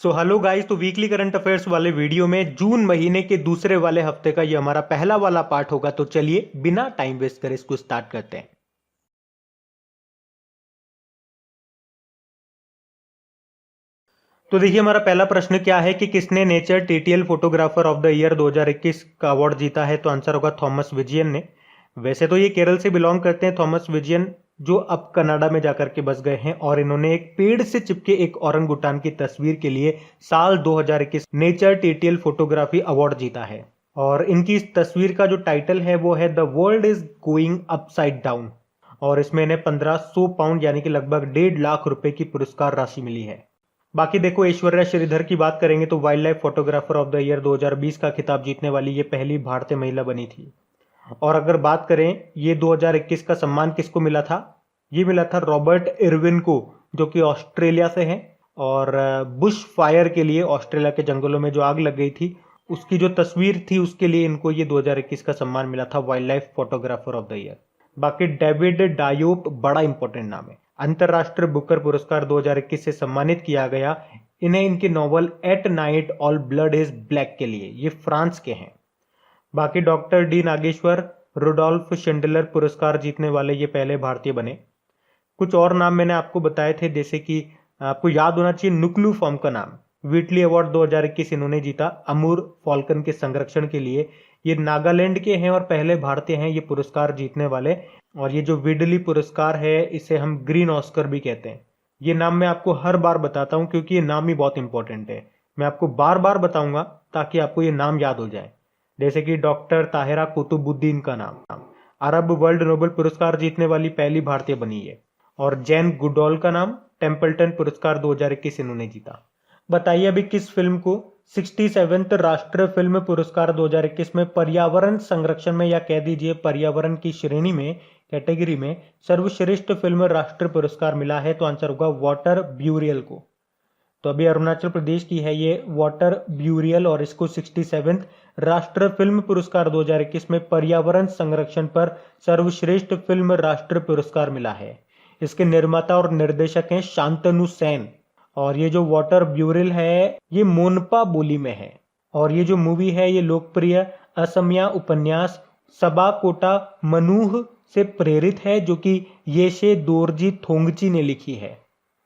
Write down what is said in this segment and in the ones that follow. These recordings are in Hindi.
सो हेलो गाइस, तो वीकली करंट अफेयर्स वाले वीडियो में जून महीने के दूसरे वाले हफ्ते का ये हमारा पहला वाला पार्ट होगा। तो चलिए बिना टाइम वेस्ट करे इसको स्टार्ट करते हैं। तो देखिए हमारा पहला प्रश्न क्या है कि किसने nature TTL photographer of the year 2021 का अवार्ड जीता है। तो आंसर होगा थॉमस विजयन ने। वैसे तो ये केरल से बिलोंग करते हैं थॉमस विजयन, जो अब कनाडा में जाकर के बस गए हैं, और इन्होंने एक पेड़ से चिपके एक औरंगुटान की तस्वीर के लिए साल 2021 नेचर टीटीएल फोटोग्राफी अवार्ड जीता है। और इनकी इस तस्वीर का जो टाइटल है वो है the world is going upside down, और इसमें इन्हें 1500 पाउंड यानी कि लगभग 1.5 लाख रुपए की पुरस्कार राशि मिली है। बाकी देखो, ऐश्वर्या श्रीधर की बात करेंगे तो wild life photographer of the year 2020 का खिताब जीतने वाली ये पहली भारतीय महिला बनी थी। और अगर बात करें ये 2021 का सम्मान किसको मिला था, ये मिला था रॉबर्ट इरविन को, जो कि ऑस्ट्रेलिया से हैं। और बुश फायर के लिए, ऑस्ट्रेलिया के जंगलों में जो आग लग गई थी उसकी जो तस्वीर थी उसके लिए इनको ये 2021 का सम्मान मिला था wild life photographer of the year. बाकी डेविड डायोप बड़ा इंपॉर्टेंट नाम है, अंतरराष्ट्रीय बुकर पुरस्कार 2021 से सम्मानित किया गया इन्हें इनके novel at night all blood is black के लिए। ये फ्रांस के हैं। बाकी doctor D Nageshwar Rudolf Schindler पुरस्कार जीतने वाले ये पहले भारतीय बने। कुछ और नाम मैंने आपको बताए थे, जैसे कि आपको याद होना चाहिए नुक्लू फॉर्म का नाम, व्हिटली अवार्ड 2021 इन्होंने जीता अमूर फॉल्कन के संरक्षण के लिए। ये नागालैंड के हैं और पहले भारतीय हैं ये पुरस्कार जीतने वाले। और ये जो व्हिटली पुरस्कार है इसे हम ग्रीन ऑस्कर भी कहते हैं। ये नाम मैं आपको हर बार बताता हूं क्योंकि ये नाम ही बहुत इंपॉर्टेंट है। मैं आपको बार बार बताऊंगा ताकि आपको ये नाम याद हो जाए। जैसे कि डॉक्टर ताहिरा कुतुबुद्दीन का नाम अरब वर्ल्ड नोबेल पुरस्कार जीतने वाली पहली भारतीय बनी है। और जैन गुडॉल का नाम टेम्पल्टन पुरस्कार 2021 इन्होंने जीता। बताइए अभी किस फिल्म को 67वें राष्ट्रीय फिल्म पुरस्कार 2021 में पर्यावरण संरक्षण में, या कह दीजिए पर्यावरण की श्रेणी में, कैटेगरी में सर्वश्रेष्ठ फिल्म राष्ट्रीय पुरस्कार मिला है। तो आंसर होगा वाटर ब्यूरियल को। तो अभी अरुणाचल प्रदेश की है ये वाटर ब्यूरियल, और इसको 67वें राष्ट्रीय फिल्म पुरस्कार 2021 में पर्यावरण संरक्षण पर सर्वश्रेष्ठ फिल्म राष्ट्रीय पुरस्कार मिला है। इसके निर्माता और निर्देशक हैं शांतनु सेन। और ये जो वाटर ब्यूरिल है ये मोनपा बोली में है। और ये जो मूवी है ये लोकप्रिय असमिया उपन्यास सबा कोटा मनूह से प्रेरित है, जो कि येशे दोरजी थोंगची ने लिखी है।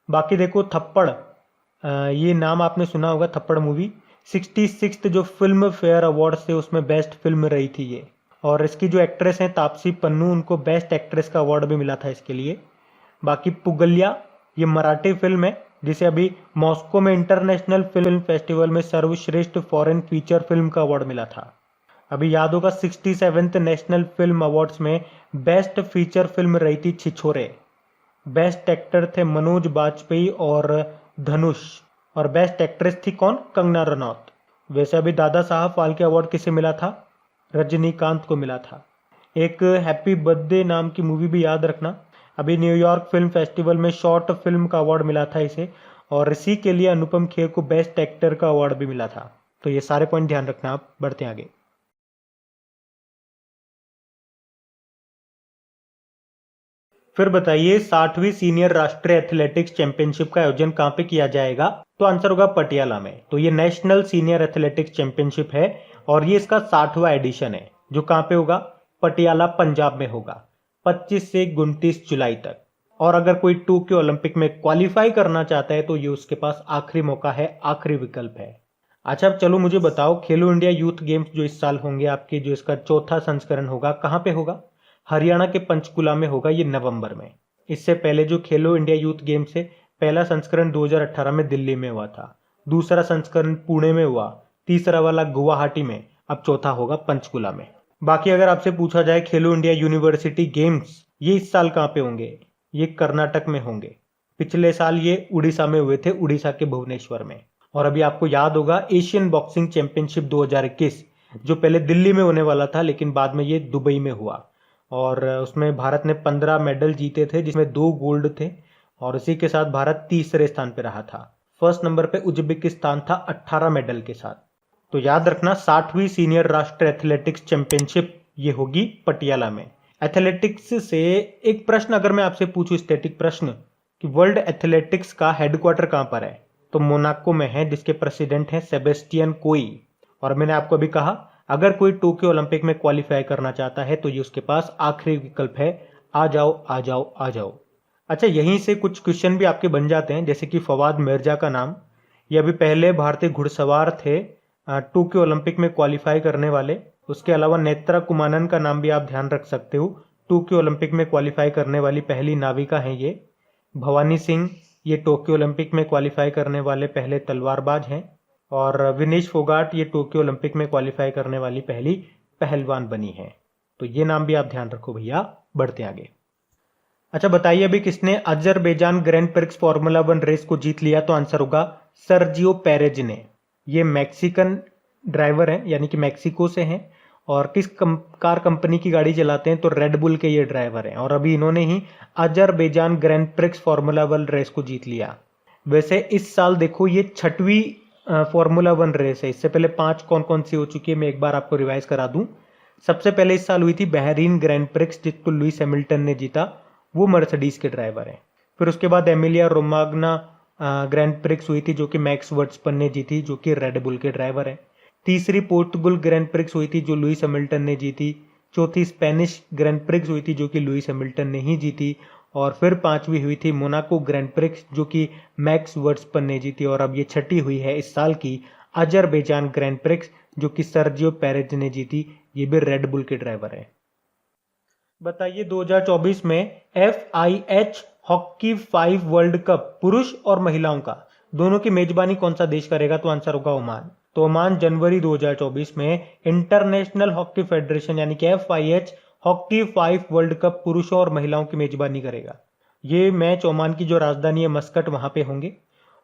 बाकी देखो थप्पड़, ये नाम आपने सुना होगा, थप्पड़ मूवी 66 जो फिल्म फेयर अवार्ड थे उसमें बेस्ट फिल्म रही थी ये। और इसकी जो एक्ट्रेस हैं तापसी पन्नू, उनको बेस्ट एक्ट्रेस का अवार्ड भी मिला था इसके लिए। बाकी पुगलिया ये मराठी फिल्म है जिसे अभी मॉस्को में इंटरनेशनल फिल्म फेस्टिवल में सर्वश्रेष्ठ फॉरेन फीचर फिल्म का अवार्ड मिला था। अभी याद होगा 67वें नेशनल फिल्म अवार्ड्स में बेस्ट फीचर फिल्म रही थी छिछोरे। बेस्ट एक्टर थे मनोज बाजपेयी और धनुष, और बेस्ट एक्ट्रेस थी कौन, कंगना रनौत। वैसे अभी दादा साहब फाल्के अवार्ड किसे मिला था, रजनीकांत को मिला था। एक हैप्पी बर्थडे नाम की मूवी भी याद रखना। अभी न्यूयॉर्क फिल्म फेस्टिवल में शॉर्ट फिल्म का अवार्ड मिला था इसे, और इसी के लिए अनुपम खेर को बेस्ट एक्टर का अवार्ड भी मिला था। तो ये सारे पॉइंट ध्यान रखना। आप बढ़ते हैं आगे। फिर बताइए 60वीं सीनियर राष्ट्रीय एथलेटिक्स चैंपियनशिप का आयोजन कहां पे किया जाएगा। तो आंसर होगा पटियाला में। तो ये नेशनल सीनियर एथलेटिक्स चैंपियनशिप है और ये इसका 60वां एडिशन है, जो कहां पे होगा, पटियाला पंजाब में होगा 25 से 29 जुलाई तक। और अगर कोई टोक्यो ओलंपिक में क्वालिफाई करना चाहता है तो ये उसके पास आखिरी मौका है, आखिरी विकल्प है। अच्छा अब चलो मुझे बताओ, खेलो इंडिया यूथ गेम्स जो इस साल होंगे आपके, जो इसका चौथा संस्करण होगा, कहां पे होगा। हरियाणा के पंचकुला में होगा ये नवंबर में। इससे पहले जो खेलो इंडिया यूथ गेम्स है, पहला संस्करण 2018 में दिल्ली में हुआ था, दूसरा संस्करण पुणे में हुआ, तीसरा वाला गुवाहाटी में, अब चौथा होगा पंचकुला में। बाकी अगर आपसे पूछा जाए खेलो इंडिया यूनिवर्सिटी गेम्स ये इस साल कहां पे होंगे, ये कर्नाटक में होंगे। पिछले साल ये उड़ीसा में हुए थे, उड़ीसा के भुवनेश्वर में। और अभी आपको याद होगा एशियन बॉक्सिंग चैंपियनशिप 2021 जो पहले दिल्ली में होने वाला था लेकिन बाद में ये दुबई में हुआ, और उसमें भारत ने 15 मेडल जीते थे जिसमें 2 गोल्ड थे, और इसी के साथ भारत तीसरे स्थान पर रहा था। फर्स्ट नंबर पे उज्बेकिस्तान था 18 मेडल के साथ। तो याद रखना 60वीं सीनियर राष्ट्रीय एथलेटिक्स चैंपियनशिप ये होगी पटियाला में। एथलेटिक्स से एक प्रश्न अगर मैं आपसे पूछूं, स्टैटिक प्रश्न, कि वर्ल्ड एथलेटिक्स का हेडक्वार्टर कहां पर है, तो मोनाको में है, जिसके प्रेसिडेंट हैं सेबेस्टियन कोई। और मैंने आपको अभी कहा अगर कोई टोक्यो ओलंपिक में क्वालिफाई करना चाहता है तो ये उसके पास आखिरी विकल्प है, आ जाओ आ जाओ आ जाओ। अच्छा, यहीं से कुछ क्वेश्चन भी आपके बन जाते हैं, जैसे कि फवाद मिर्जा का नाम, ये अभी पहले भारतीय घुड़सवार थे टोक्यो ओलंपिक में क्वालिफाई करने वाले। उसके अलावा नेत्रा कुमानन का नाम भी आप ध्यान रख सकते हो, टोक्यो ओलंपिक में क्वालिफाई करने वाली पहली नाविका हैं ये। भवानी सिंह, ये टोक्यो ओलंपिक में क्वालिफाई करने वाले पहले तलवारबाज हैं। और विनेश फोगाट, ये टोक्यो ओलंपिक में क्वालिफाई करने वाली पहली पहलवान बनी है। तो ये नाम भी आप ध्यान रखो भैया। बढ़ते आगे। अच्छा बताइए अभी किसने Azerbaijan grand prix formula 1 race को जीत लिया? तो आंसर होगा सर्जियो पेरेज ने। ये मैक्सिकन ड्राइवर हैं, यानी कि मैक्सिको से हैं, और किस कार कंपनी की गाड़ी चलाते हैं? तो रेडबुल के ये ड्राइवर हैं, और अभी इन्होंने ही Azerbaijan grand prix formula 1 race को जीत लिया। वैसे इस साल देखो ये 6वीं फॉर्मूला 1 रेस है। इससे पहले 5 कौन कौन सी हो चुकी है मैं एक बार आपको रिवाइज करा दूं। सबसे पहले इस साल हुई थी बहरीन ग्रैंड प्रिक्स, जिसको लुइस हैमिल्टन ने जीता, वो मर्सिडीज के ड्राइवर हैं। फिर उसके बाद एमिलिया रोमाग्ना ग्रैंड प्रिक्स हुई थी, जो कि मैक्स वर्स्टपन ने जीती, जो कि रेडबुल के ड्राइवर हैं। तीसरी पोर्टुगल ग्रैंड प्रिक्स हुई थी, जो लुइस हैमिल्टन ने जीती। चौथी स्पेनिश ग्रैंड प्रिक्स हुई थी, जो कि लुइस हैमिल्टन ने ही जीती। और फिर 5वीं हुई थी मोनाको ग्रैंड प्रिक्स, जो कि मैक्स वर्स्टपन ने जीती। और अब ये 6ठी हुई है इस साल की अजरबैजान ग्रैंड प्रिक्स, जो कि सर्जियो पेरेज ने जीती, ये भी रेडबुल के ड्राइवर है। बताइए 2024 में FIH हॉकी 5 वर्ल्ड कप पुरुष और महिलाओं का दोनों की मेजबानी कौन सा देश करेगा? तो आंसर होगा ओमान। तो ओमान जनवरी 2024 में इंटरनेशनल हॉकी फेडरेशन यानी कि FIH हॉकी 5 वर्ल्ड कप पुरुषों और महिलाओं की मेजबानी करेगा। ये मैच ओमान की जो राजधानी है मस्कट, वहां पे होंगे।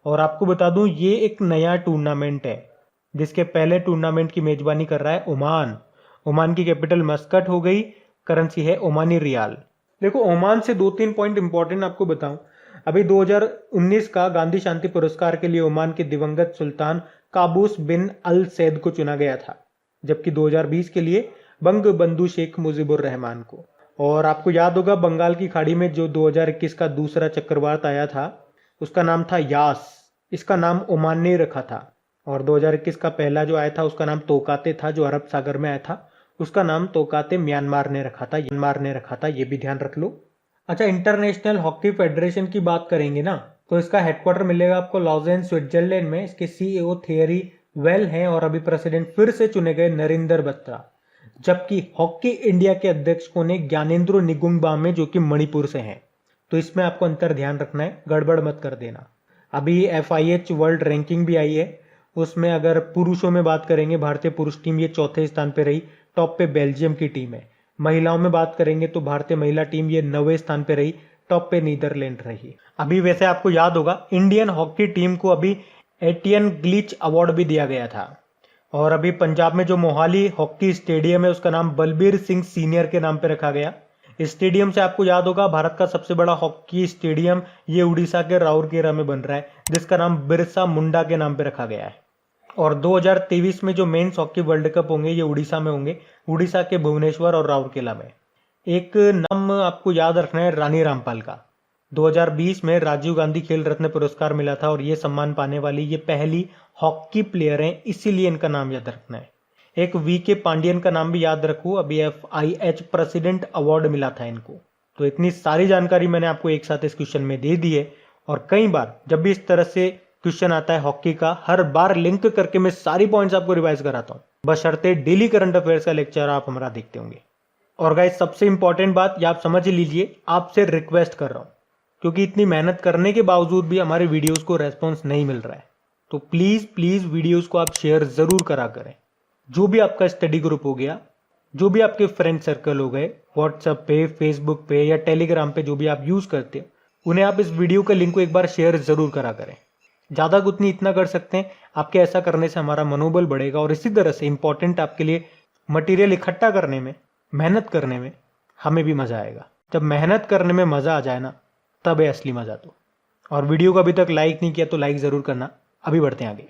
और आपको बता दूं ये एक नया टूर्नामेंट है, जिसके पहले टूर्नामेंट की मेजबानी कर रहा है ओमान। ओमान की कैपिटल मस्कट हो गई, करेंसी है ओमानी रियाल। देखो ओमान से 2-3 पॉइंट इंपॉर्टेंट आपको बताऊं। अभी 2019 का गांधी शांति पुरस्कार के लिए ओमान के दिवंगत सुल्तान काबूस बिन अल सैद को चुना गया था, जबकि 2020 के लिए बंगबंधु शेख मुजीबुर रहमान को। और आपको याद होगा बंगाल की खाड़ी में जो 2021 का दूसरा चक्रवात आया था, उसका नाम था यास। इसका नाम ओमान ने रखा था। और 2021 का पहला जो आया था उसका नाम तोकाते था, जो अरब सागर में आया था, उसका नाम तोकाते म्यांमार ने रखा था। ये भी ध्यान रख लो। अच्छा, इंटरनेशनल हॉकी फेडरेशन की बात करेंगे ना, तो इसका हेडक्वार्टर मिलेगा आपको लॉजेन स्विट्जरलैंड में। इसके CEO थियरी वेल हैं, और अभी प्रेसिडेंट फिर से चुने गए नरेंद्र बत्रा। जबकि हॉकी इंडिया के अध्यक्ष को ने ज्ञानेंद्रो निगुम्बा, जो कि मणिपुर से हैं। तो इसमें आपको अंतर ध्यान रखना है, गड़बड़ मत कर देना। अभी FIH वर्ल्ड रैंकिंग भी आई है, उसमें अगर पुरुषों में बात करेंगे भारतीय पुरुष टीम ये 4थे स्थान पे रही, टॉप पे बेल्जियम की टीम है। महिलाओं में बात करेंगे तो भारतीय महिला टीम ये 9वें स्थान पे रही, टॉप पे नीदरलैंड रही। अभी वैसे आपको याद होगा इंडियन हॉकी टीम को अभी एटियन ग्लिच अवार्ड भी दिया गया था। और अभी पंजाब में जो मोहाली हॉकी स्टेडियम है उसका नाम बलबीर सिंह सीनियर के नाम पे रखा गया। स्टेडियम से आपको याद होगा भारत का सबसे बड़ा हॉकी स्टेडियम ये उड़ीसा के राउरकेला में बन रहा है, जिसका नाम बिरसा मुंडा के नाम पे रखा गया है। और 2023 में जो मेंस हॉकी वर्ल्ड कप होंगे ये उड़ीसा में होंगे, उड़ीसा के भुवनेश्वर और राउरकेला में। एक नाम आपको याद रखना है रानी रामपाल का। 2020 में राजीव गांधी खेल रत्न पुरस्कार मिला था, और ये सम्मान पाने वाली ये पहली हॉकी प्लेयर हैं, इसीलिए इनका नाम याद रखना है। एक VK पांडियन का नाम भी याद रखो, अभी FIH प्रेसिडेंट अवार्ड मिला था इनको। तो इतनी सारी जानकारी मैंने आपको एक साथ इस क्वेश्चन में दे दी है। और कई बार जब भी इस तरह से क्वेश्चन आता है हॉकी का, हर बार लिंक करके मैं सारी पॉइंट्स आपको रिवाइज कराता हूं, बशर्ते डेली करंट अफेयर्स का लेक्चर आप हमारा देखते होंगे। और गाइस सबसे इंपॉर्टेंट बात ये आप समझ लीजिए, आपसे रिक्वेस्ट कर रहा हूं, क्योंकि इतनी मेहनत करने के बावजूद भी हमारे वीडियोस को रेस्पॉन्स नहीं मिल रहा है, तो प्लीज वीडियोस को आप शेयर जरूर करा करें। जो भी आपका स्टडी ग्रुप हो गया, जो भी आपके फ्रेंड सर्कल हो गए, व्हाट्सएप पे, फेसबुक पे या टेलीग्राम पे जो भी आप यूज करते हो, उन्हें आप इस वीडियो के लिंक को एक बार शेयर जरूर करा करें। ज्यादा कुछ नहीं, इतना कर सकते हैं। आपके ऐसा करने से हमारा मनोबल बढ़ेगा, और इसी तरह से इंपॉर्टेंट आपके लिए मटेरियल इकट्ठा करने में, मेहनत करने में हमें भी मजा आएगा। जब मेहनत करने में मजा आ जाए ना, तब है असली मजा। तो और वीडियो को अभी तक लाइक नहीं किया तो लाइक जरूर करना। अभी बढ़ते हैं आगे।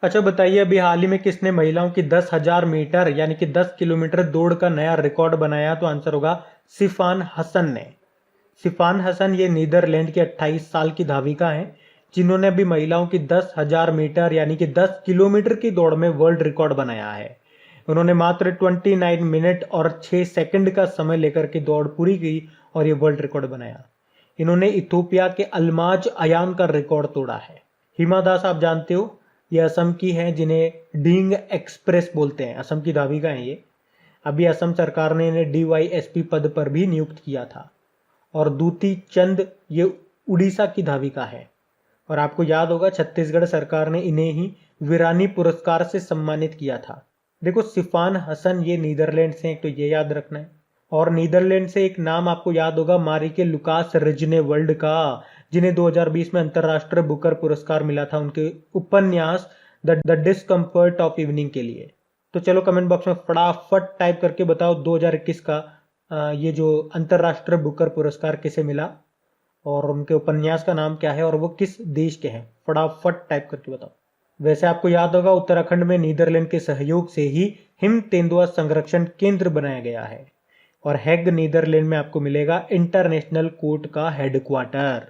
अच्छा बताइए अभी हाल ही में किसने महिलाओं की 10,000 मीटर यानी कि 10 किलोमीटर दौड़ का नया रिकॉर्ड बनाया? तो आंसर होगा सिफान हसन ने। सिफान हसन ये नीदरलैंड की 28 साल की धाविका हैं, जिन्होंने अभी महिलाओं की 10,000 मीटर यानी कि 10 किलोमीटर की दौड़ में वर्ल्ड रिकॉर्ड बनाया है। उन्होंने मात्र 29 मिनट और 6 सेकंड का समय लेकर के दौड़ पूरी की और ये वर्ल्ड रिकॉर्ड बनाया। इन्होंने इथोपिया के अलमाज अयान का रिकॉर्ड तोड़ा है। हिमा दास आप जानते हो, ये असम की हैं, जिन्हें डींग एक्सप्रेस बोलते हैं, असम की धाविका हैं ये। अभी असम सरकार ने इन्हें DYSP पद पर भी नियुक्त किया था। और दूती चंद ये उड़ीसा की धाविका है। और आपको याद होगा छत्तीसगढ़ सरकार ने इन्हें ही वीरानी पुरस्कार से सम्मानित किया था। देखो सिफान हसन ये नीदरलैंड से, एक तो ये याद रखना है। और नीदरलैंड से एक नाम आपको याद होगा मारिके लुकास रिजने वर्ल्ड का, जिन्हें 2020 में अंतरराष्ट्रीय बुकर पुरस्कार मिला था उनके उपन्यास द डिस्कम्फर्ट ऑफ इवनिंग के लिए। तो चलो कमेंट बॉक्स में फटाफट टाइप करके बताओ 2021 का ये जो अंतरराष्ट्रीय बुकर पुरस्कार किसे मिला और उनके उपन्यास का नाम क्या है और वो किस देश के हैं, फटाफट टाइप करके बताओ। वैसे आपको याद होगा उत्तराखंड में नीदरलैंड के सहयोग से ही हिम तेंदुआ संरक्षण केंद्र बनाया गया है। और हैग नीदरलैंड में आपको मिलेगा इंटरनेशनल कोर्ट का हेडक्वार्टर।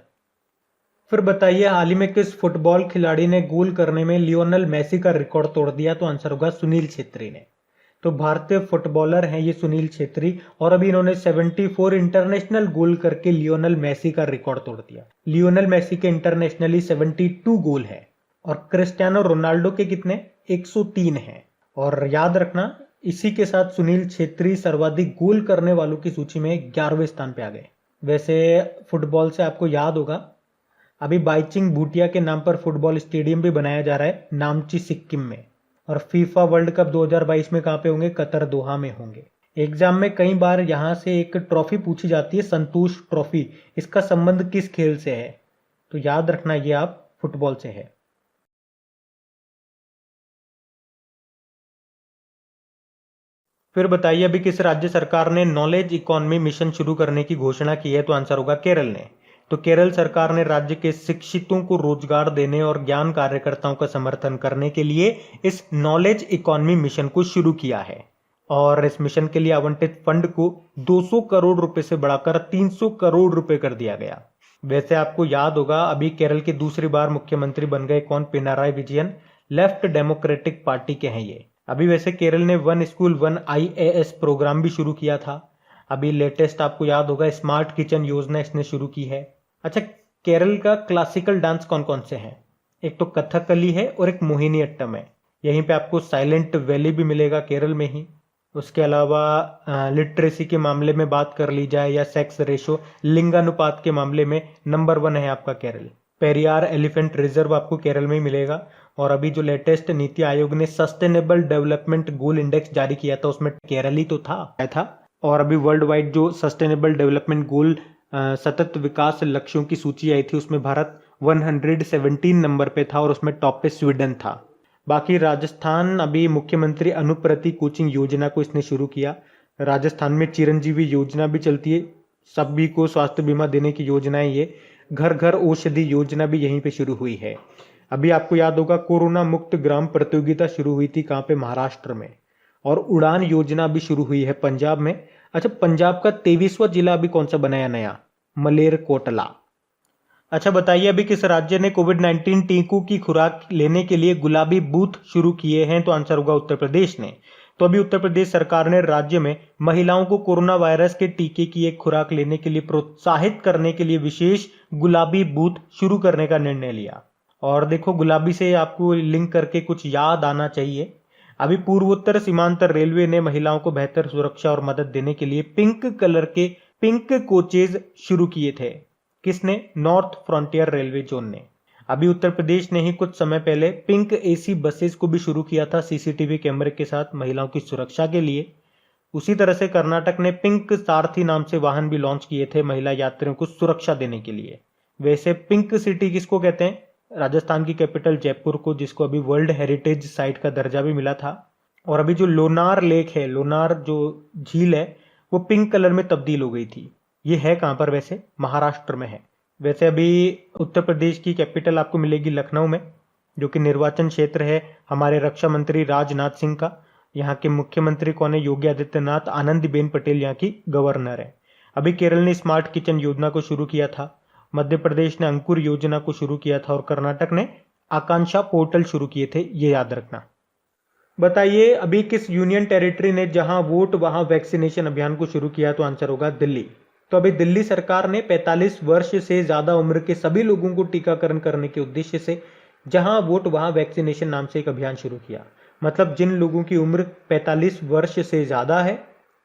फिर बताइए हाल ही में किस फुटबॉल खिलाड़ी ने गोल करने में लियोनेल मेसी का रिकॉर्ड तोड़ दिया? तो आंसर होगा सुनील छेत्री ने। तो भारतीय फुटबॉलर हैं ये सुनील छेत्री और अभी इन्होंने 74 इंटरनेशनल गोल करके लियोनेल मेसी का रिकॉर्ड तोड़ दिया। लियोनेल मेसी के इंटरनेशनली 72 गोल है और क्रिस्टियानो रोनाल्डो के कितने? 103 हैं। और याद रखना इसी के साथ सुनील छेत्री सर्वाधिक गोल करने वालों की सूची में 11वें स्थान पे आ गए। वैसे फुटबॉल से आपको याद होगा अभी बाइचिंग भूटिया के नाम पर फुटबॉल स्टेडियम भी बनाया जा रहा है नामची सिक्किम में। और फीफा वर्ल्ड कप 2022 में कहाँ पे होंगे? कतर दोहा में होंगे। एग्जाम में कई बार यहाँ से एक ट्रॉफी पूछी जाती है, संतोष ट्रॉफी। इसका संबंध किस खेल से है? तो याद रखना ये आप फुटबॉल से है। फिर बताइए अभी किस राज्य सरकार ने नॉलेज इकोनॉमी मिशन शुरू करने की घोषणा की है? तो आंसर होगा केरल ने। तो केरल सरकार ने राज्य के शिक्षितों को रोजगार देने और ज्ञान कार्यकर्ताओं का समर्थन करने के लिए इस नॉलेज इकोनॉमी मिशन को शुरू किया है। और इस मिशन के लिए आवंटित फंड को 200 करोड़ रुपए से बढ़ाकर 300 करोड़ रुपए कर दिया गया। वैसे आपको याद होगा अभी केरल के दूसरी बार मुख्यमंत्री बन गए कौन? Pinarayi Vijayan, left democratic party के हैं ये। अभी वैसे केरल ने one school one IAS programme भी शुरू किया था। अभी लेटेस्ट आपको याद होगा स्मार्ट किचन योजना इसने शुरू की है। अच्छा, केरल का क्लासिकल डांस कौन कौन से हैं? एक तो कथकली है और एक मोहिनी अट्टम है। यहीं पे आपको साइलेंट वैली भी मिलेगा केरल में ही। उसके अलावा लिटरेसी के मामले में बात कर ली जाए या सेक्स रेशो लिंगानुपात के मामले में नंबर 1 है आपका केरल। पेरियार एलिफेंट रिजर्व आपको केरल में ही मिलेगा। और अभी जो लेटेस्ट नीति आयोग ने सस्टेनेबल डेवलपमेंट गोल इंडेक्स जारी किया था उसमें केरल ही तो था। और अभी वर्ल्ड वाइड जो सस्टेनेबल डेवलपमेंट गोल सतत विकास लक्ष्यों की सूची आई थी उसमें भारत 117 नंबर पे था और उसमें टॉप पे स्वीडन था। बाकी राजस्थान अभी मुख्यमंत्री अनुप्रति कोचिंग योजना को इसने शुरू किया। राजस्थान में चिरंजीवी योजना भी चलती है, सभी को स्वास्थ्य बीमा देने की योजनाएं। ये घर घर औषधि योजना भी यहीं पे शुरू हुई है। अभी आपको याद होगा कोरोना मुक्त ग्राम प्रतियोगिता शुरू हुई थी कहाँ पे? महाराष्ट्र में। और उड़ान योजना भी शुरू हुई है पंजाब में। अच्छा, पंजाब का 23वां जिला अभी कौन सा बनाया नया? मलेरकोटला। अच्छा बताइए अभी किस राज्य ने कोविड-19 टीकों की खुराक लेने के लिए गुलाबी बूथ शुरू किए हैं? तो आंसर होगा उत्तर प्रदेश ने। तो अभी उत्तर प्रदेश सरकार ने राज्य में महिलाओं को कोरोना वायरस के टीके की एक खुराक लेने के लिए प्रोत्साहित करने के लिए विशेष गुलाबी बूथ शुरू करने का निर्णय लिया। और देखो गुलाबी से आपको लिंक करके कुछ याद आना चाहिए। अभी पूर्वोत्तर सीमांत रेलवे ने महिलाओं को बेहतर सुरक्षा और मदद देने के लिए पिंक कलर के पिंक कोचेज शुरू किए थे। किसने? नॉर्थ फ्रंटियर रेलवे जोन ने। अभी उत्तर प्रदेश ने ही कुछ समय पहले पिंक AC बसेस को भी शुरू किया था CCTV कैमरे के साथ महिलाओं की सुरक्षा के लिए। उसी तरह से कर्नाटक ने पिंक सारथी नाम से वाहन भी लॉन्च किए थे महिला यात्रियों को सुरक्षा देने के लिए। वैसे पिंक सिटी किसको कहते हैं? राजस्थान की कैपिटल जयपुर को, जिसको अभी वर्ल्ड हेरिटेज साइट का दर्जा भी मिला था। और अभी जो लोनार लेक है, लोनार जो झील है, वो पिंक कलर में तब्दील हो गई थी। ये है कहां पर? वैसे महाराष्ट्र में है। वैसे अभी उत्तर प्रदेश की कैपिटल आपको मिलेगी लखनऊ में, जो कि निर्वाचन क्षेत्र है हमारे रक्षा मंत्री राजनाथ सिंह का। यहाँ के मुख्यमंत्री कौन है? योगी आदित्यनाथ। आनंदीबेन पटेल यहाँ की गवर्नर है। अभी केरल ने स्मार्ट किचन योजना को शुरू किया था। मध्य प्रदेश ने अंकुर योजना को शुरू किया था और कर्नाटक ने आकांक्षा पोर्टल शुरू किए थे, ये याद रखना। बताइए अभी किस यूनियन टेरिटरी ने जहां वोट वहां वैक्सीनेशन अभियान को शुरू किया, तो आंसर होगा दिल्ली। तो अभी दिल्ली सरकार ने 45 वर्ष से ज्यादा उम्र के सभी लोगों को टीकाकरण करने के उद्देश्य से जहां वोट वहां वैक्सीनेशन नाम से एक अभियान शुरू किया। मतलब जिन लोगों की उम्र 45 वर्ष से ज्यादा है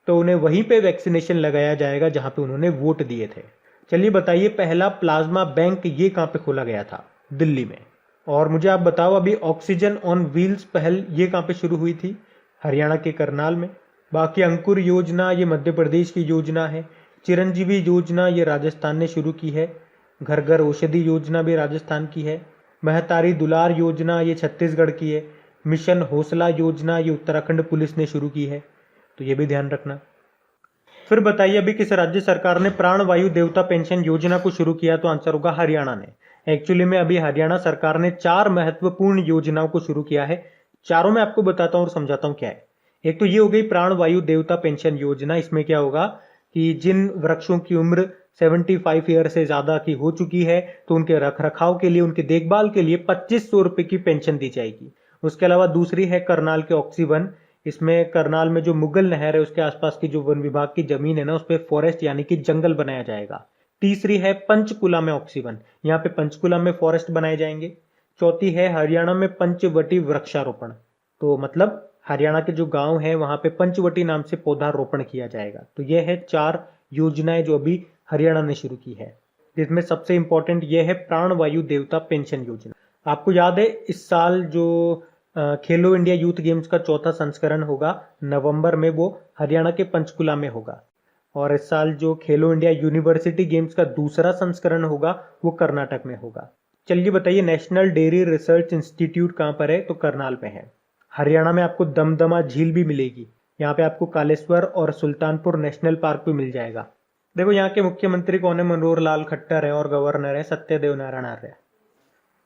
तो उन्हें वहीं पे वैक्सीनेशन लगाया जाएगा जहां पे उन्होंने वोट दिए थे। चलिए बताइए पहला प्लाज्मा बैंक ये कहां पे खोला गया था? दिल्ली में। और मुझे आप बताओ अभी ऑक्सीजन ऑन व्हील्स पहल ये कहां पे शुरू हुई थी? हरियाणा के करनाल में। बाकी अंकुर योजना ये मध्य प्रदेश की योजना है। चिरंजीवी योजना ये राजस्थान ने शुरू की है। घर घर औषधि योजना भी राजस्थान की है। महतारी दुलार योजना ये छत्तीसगढ़ की है। मिशन हौसला योजना ये उत्तराखंड पुलिस ने शुरू की है, तो ये भी ध्यान रखना। फिर बताइए अभी किस राज्य सरकार ने प्राण वायु देवता पेंशन योजना को शुरू किया, तो आंसर होगा हरियाणा ने। एक्चुअली में अभी हरियाणा सरकार ने 4 महत्वपूर्ण योजनाओं को शुरू किया है। चारों में आपको बताता हूं और समझाता हूं क्या है। एक तो ये हो गई प्राण वायु देवता पेंशन योजना। इसमें क्या होगा कि जिन वृक्षों की उम्र 75 ईयर से ज्यादा की हो चुकी है तो उनके रख रखाव के लिए, उनकी देखभाल के लिए 2500 रुपए की पेंशन दी जाएगी। उसके अलावा दूसरी है करनाल के ऑक्सीवन। इसमें करनाल में जो मुगल नहर है उसके आसपास की जो वन विभाग की जमीन है ना, उस पर फॉरेस्ट यानी कि जंगल बनाया जाएगा। तीसरी है पंचकुला में ऑक्सीवन, यहाँ पे पंचकुला में फॉरेस्ट बनाए जाएंगे। चौथी है हरियाणा में पंचवटी वृक्षारोपण, तो मतलब हरियाणा के जो गांव है वहां पे पंचवटी नाम से पौधारोपण किया जाएगा। तो यह है 4 योजनाएं जो अभी हरियाणा ने शुरू की है, जिसमें सबसे इंपॉर्टेंट यह है प्राण वायु देवता पेंशन योजना। आपको याद है इस साल जो खेलो इंडिया यूथ गेम्स का 4था संस्करण होगा नवंबर में, वो हरियाणा के पंचकुला में होगा। और इस साल जो खेलो इंडिया यूनिवर्सिटी गेम्स का दूसरा संस्करण होगा वो कर्नाटक में होगा। चलिए बताइए नेशनल डेयरी रिसर्च इंस्टीट्यूट कहां पर है, तो करनाल में है। हरियाणा में आपको दमदमा झील भी मिलेगी। यहाँ पे आपको कालेश्वर और सुल्तानपुर नेशनल पार्क भी मिल जाएगा। देखो यहाँ के मुख्यमंत्री कौन है? मनोहर लाल खट्टर है और गवर्नर है सत्यदेव नारायण आर्य।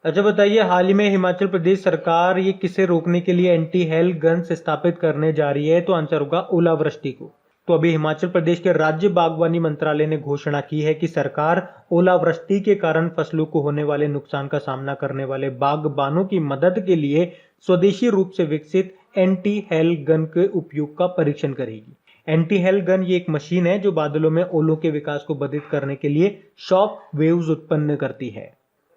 अच्छा बताइए हाल ही में हिमाचल प्रदेश सरकार ये किसे रोकने के लिए एंटी हेल गन्स स्थापित करने जा रही है, तो आंसर होगा ओलावृष्टि को। तो अभी हिमाचल प्रदेश के राज्य बागवानी मंत्रालय ने घोषणा की है कि सरकार ओलावृष्टि के कारण फसलों को होने वाले नुकसान का सामना करने वाले बागबानों की मदद के लिए स्वदेशी रूप से विकसित एंटी हेल गन के उपयोग का परीक्षण करेगी। एंटी हेल गन ये एक मशीन है जो बादलों में ओलों के विकास को बाधित करने के लिए शॉक वेव्स उत्पन्न करती है।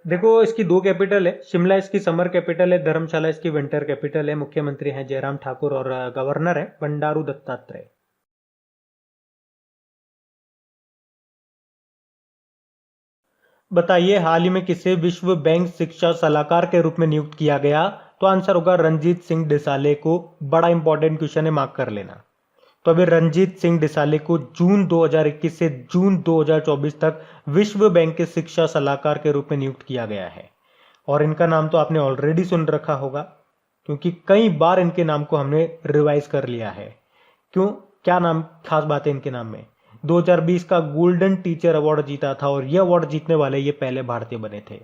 देखो इसकी 2 कैपिटल है, शिमला इसकी समर कैपिटल है, धर्मशाला इसकी विंटर कैपिटल है। मुख्यमंत्री हैं जयराम ठाकुर और गवर्नर है बंडारू दत्तात्रेय। बताइए हाल ही में किसे विश्व बैंक शिक्षा सलाहकार के रूप में नियुक्त किया गया, तो आंसर होगा रणजीत सिंह डिसाले को। बड़ा इंपॉर्टेंट क्वेश्चन है, मार्क कर लेना। तो अभी रणजीत सिंह डिसाले को जून 2021 से जून 2024 तक विश्व बैंक के शिक्षा सलाहकार के रूप में नियुक्त किया गया है। और इनका नाम तो आपने ऑलरेडी सुन रखा होगा क्योंकि कई बार इनके नाम को हमने रिवाइज कर लिया है। क्यों, क्या नाम खास बात है इनके नाम में? 2020 का गोल्डन टीचर अवार्ड जीता था और यह अवार्ड जीतने वाले ये पहले भारतीय बने थे।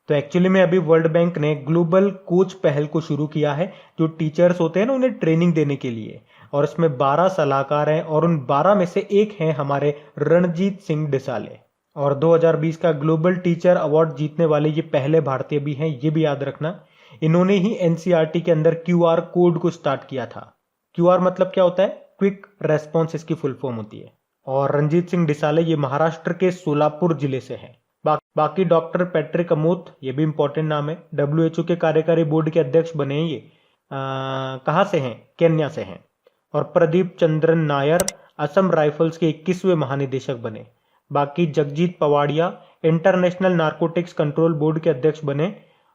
तो एक्चुअली में अभी वर्ल्ड बैंक ने ग्लोबल कोच पहल को शुरू किया है, जो टीचर्स होते हैं ना उन्हें ट्रेनिंग देने के लिए। और इसमें 12 सलाहकार हैं और उन 12 में से एक हैं हमारे रणजीत सिंह डिसाले। और 2020 का ग्लोबल टीचर अवार्ड जीतने वाले ये पहले भारतीय भी हैं, ये भी याद रखना। इन्होंने ही एनसीईआरटी के अंदर क्यूआर कोड को स्टार्ट किया था। क्यूआर मतलब क्या होता है? क्विक रेस्पॉन्स इसकी फुल फॉर्म होती है। और रणजीत सिंह डिसाले ये महाराष्ट्र के सोलापुर जिले से हैं। बाकी डॉक्टर पैट्रिक अमोथ, ये भी इंपॉर्टेंट नाम है, WHO के कार्यकारी बोर्ड के अध्यक्ष बने हैं। ये कहाँ से हैं? केन्या से हैं। और प्रदीप चंद्रन नायर असम राइफल्स के 21वें महानिदेशक बने। बाकी Jagjit Pavadia International Narcotics Control Board के अध्यक्ष बने।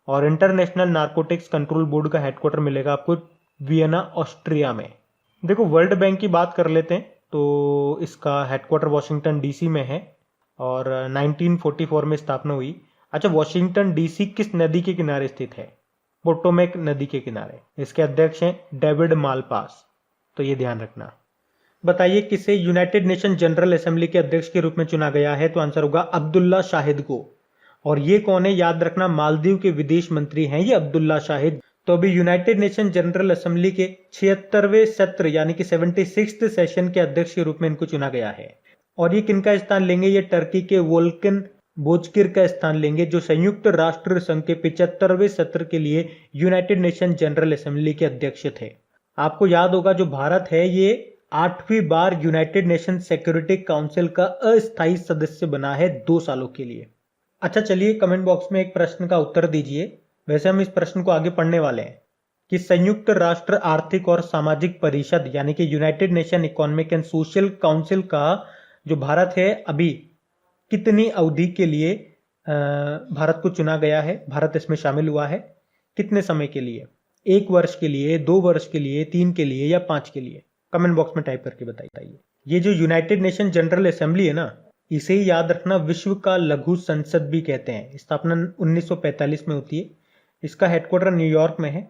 और इंटरनेशनल नारकोटिक्स कंट्रोल बोर्ड का हेडक्वार्टर मिलेगा आपको वियना ऑस्ट्रिया में। देखो वर्ल्ड बैंक की बात कर लेते हैं, तो इसका हेडक्वार्टर वॉशिंगटन डीसी में है और 1944 में स्थापना हुई। अच्छा, वॉशिंगटन डीसी किस नदी के किनारे स्थित है? पोटोमेक नदी के किनारे। इसके अध्यक्ष हैं डेविड मालपास, तो ये ध्यान रखना। बताइए किसे यूनाइटेड नेशन जनरल असेंबली के अध्यक्ष के रूप में चुना गया है, तो आंसर होगा अब्दुल्ला शाहिद को। और ये कौन है? याद रखना, मालदीव के विदेश मंत्री हैं ये अब्दुल्ला शाहिद। तो अभी यूनाइटेड नेशन जनरल असेंबली के 76वें सत्र यानी कि 76th सेशन के अध्यक्ष के रूप में इनको चुना गया है। और ये किनका स्थान लेंगे? ये टर्की के वोल्कन बोजकिर का स्थान लेंगे, जो संयुक्त राष्ट्र संघ के 75वें सत्र के लिए यूनाइटेड नेशन जनरल असेंबली के अध्यक्ष थे। आपको याद होगा जो भारत है ये 8वीं बार यूनाइटेड नेशन सिक्योरिटी काउंसिल का अस्थायी सदस्य बना है 2 सालों के लिए। अच्छा चलिए कमेंट बॉक्स में एक प्रश्न का उत्तर दीजिए। वैसे हम इस प्रश्न को आगे पढ़ने वाले हैं कि संयुक्त राष्ट्र आर्थिक और सामाजिक परिषद यानी कि United nation economic and social council का जो भारत है अभी कितनी अवधि के लिए भारत को चुना गया है, भारत इसमें शामिल हुआ है, कितने समय के लिए, 1 वर्ष के लिए, 2 वर्ष के लिए, 3 के लिए या 5 के लिए? कमेंट बॉक्स में टाइप करके बताइए। ये जो यूनाइटेड नेशन जनरल असेंबली है ना, इसे ही याद रखना विश्व का लघु संसद भी कहते हैं। स्थापना 1945 में होती है। इसका हेडक्वार्टर न्यूयॉर्क में है।